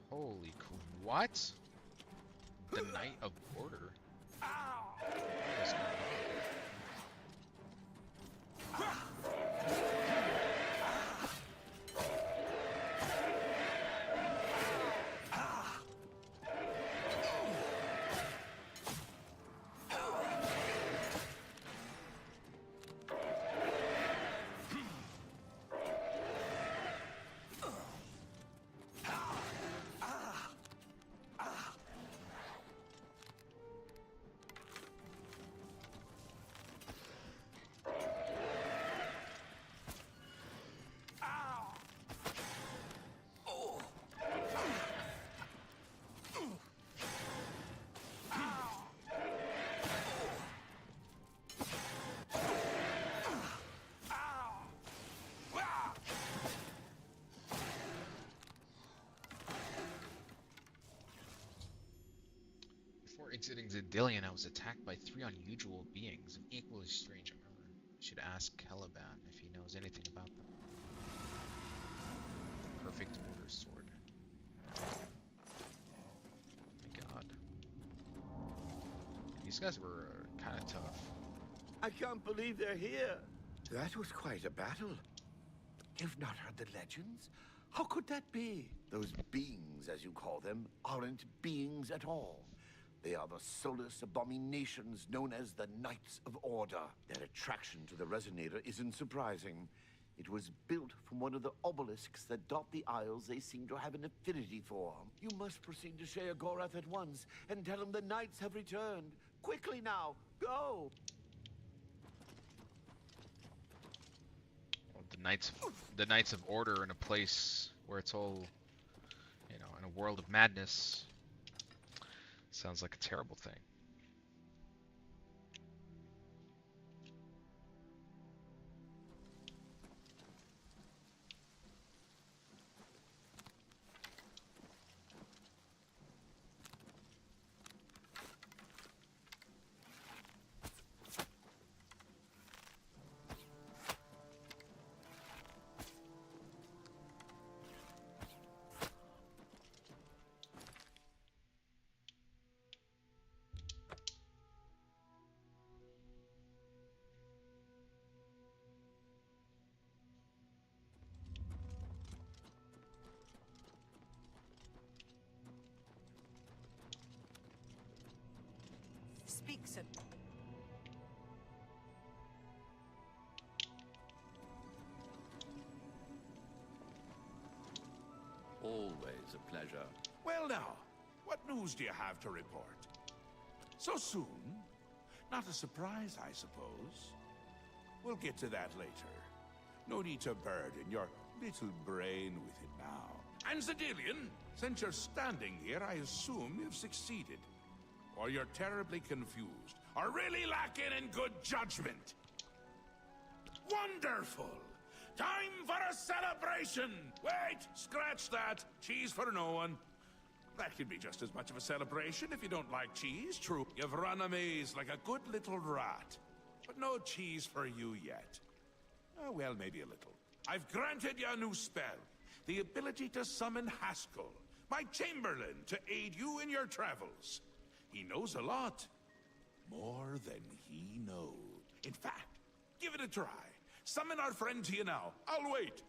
Holy what? The Knight of Order? What is going on? Exiting Cyrodiil, I was attacked by 3 unusual beings of equally strange armor. I should ask Caliban if he knows anything about them. Perfect Order Sword. Oh my god. These guys were kind of tough. I can't believe they're here. That was quite a battle. You've not heard the legends? How could that be? Those beings, as you call them, aren't beings at all. They are the soulless abominations known as the Knights of Order. Their attraction to the Resonator isn't surprising. It was built from one of the obelisks that dot the isles they seem to have an affinity for. You must proceed to Sheogorath at once and tell him the Knights have returned. Quickly now, go! Well, the Knights of Order in a place where it's all, you know, in a world of madness. Sounds like a terrible thing. Speaks it. Always a pleasure. Well now, what news do you have to report? So soon? Not a surprise, I suppose. We'll get to that later. No need to burden your little brain with it now. And Cyrodiil, since you're standing here, I assume you've succeeded. Or you're terribly confused, or really lacking in good judgment. Wonderful! Time for a celebration! Wait, scratch that. Cheese for no one. That can be just as much of a celebration if you don't like cheese. True, you've run a maze like a good little rat. But no cheese for you yet. Oh, well, maybe a little. I've granted you a new spell. The ability to summon Haskell, my Chamberlain, to aid you in your travels. He knows a lot. More than he knows. In fact, give it a try. Summon our friend to you now. I'll wait.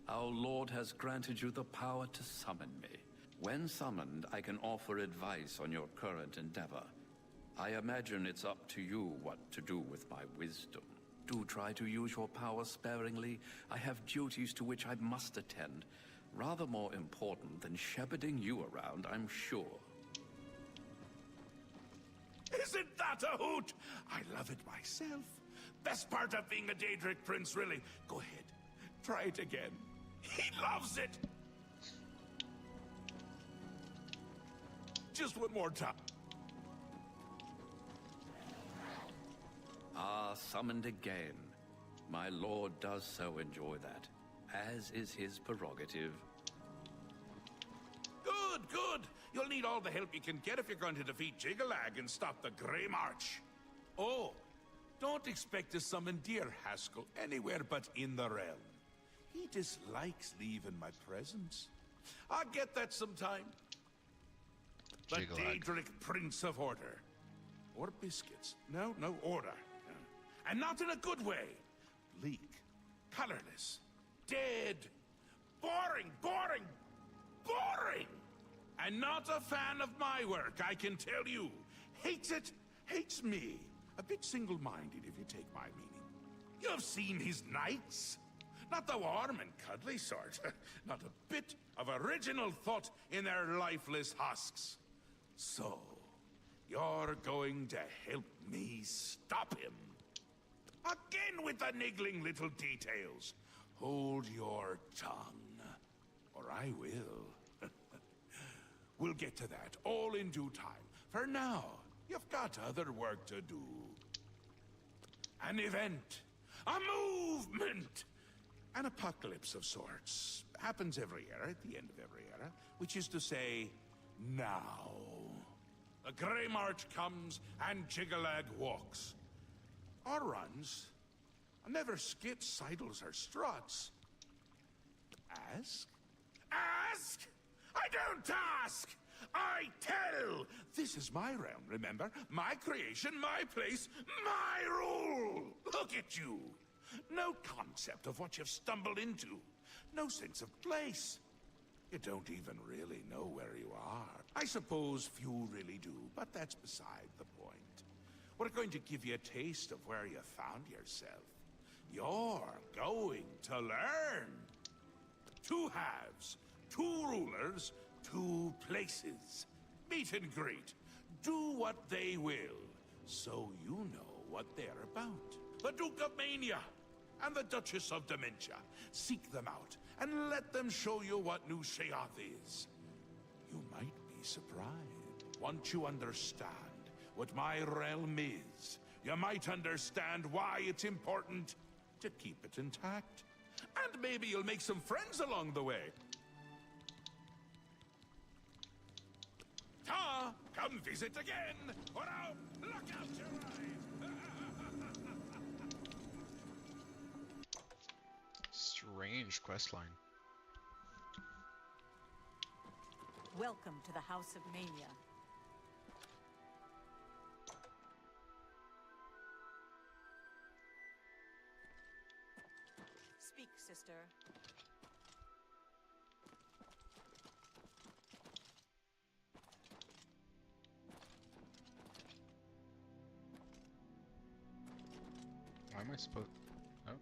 Our Lord has granted you the power to summon me. When summoned, I can offer advice on your current endeavor. I imagine it's up to you what to do with my wisdom. Do try to use your power sparingly. I have duties to which I must attend. Rather more important than shepherding you around, I'm sure. Isn't that a hoot? I love it myself. Best part of being a Daedric prince, really. Go ahead. Try it again. He loves it. Just one more time. Ah, summoned again. My lord does so enjoy that, as is his prerogative. Good, good. You'll need all the help you can get if you're going to defeat Jiggalag and stop the Grey March. Oh, don't expect to summon dear Haskell anywhere but in the realm. He dislikes leaving my presence. I'll get that sometime. The Jiggalag. Daedric Prince of Order. Or biscuits. No, order. And not in a good way. Bleak, colorless, dead, boring. And not a fan of my work, I can tell you. Hates it, hates me. A bit single-minded, if you take my meaning. You've seen his knights. Not the warm and cuddly sort. Not a bit of original thought in their lifeless husks. So, you're going to help me stop him. Again with the niggling little details. Hold your tongue, or I will. We'll get to that all in due time. For now, You've got other work to do. An event. A movement. An apocalypse of sorts. Happens every era, at the end of every era. Which is to say, now. The Grey March comes and Jiggalag walks. Or runs. Never skips, sidles, or struts. Ask? Ask? I don't ask! I tell! This is my realm, remember? My creation, my place, my rule! Look at you! No concept of what you've stumbled into. No sense of place. You don't even really know where you are. I suppose few really do, but that's beside the point. We're going to give you a taste of where you found yourself. You're going to learn. 2 halves, 2 rulers, 2 places. Meet and greet. Do what they will, so you know what they're about. The Duke of Mania and the Duchess of Dementia. Seek them out and let them show you what New Sheoth is. You might be surprised. Once you understand what my realm is, you might understand why it's important to keep it intact. And maybe you'll make some friends along the way. Ta! Come visit again! Or I'll pluck out your eyes! Strange questline. Welcome to the House of Mania. Speak, sister. Why am I supposed... Oh. I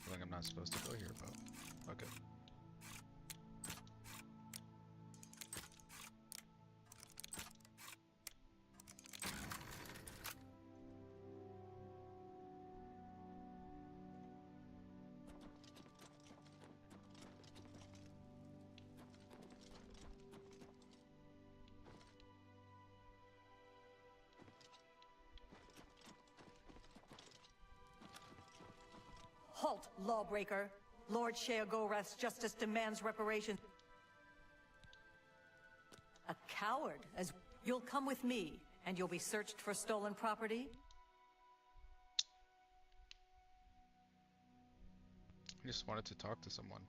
feel like I'm not supposed to go here, but... Okay. Halt, lawbreaker! Lord Sheogorath's justice demands reparation. A coward, as you'll come with me, and you'll be searched for stolen property? I just wanted to talk to someone.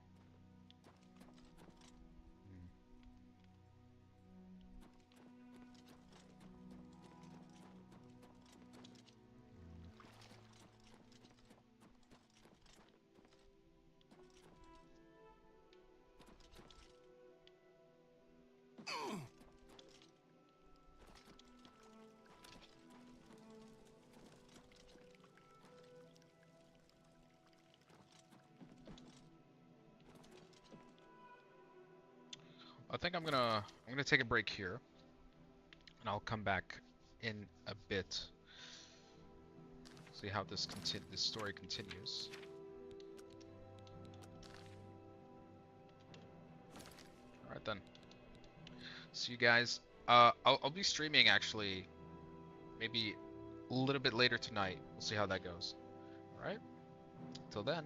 I think I'm gonna take a break here, and I'll come back in a bit. See how this story continues. All right then. See you guys. I'll be streaming actually, maybe a little bit later tonight. We'll see how that goes. All right. Till then.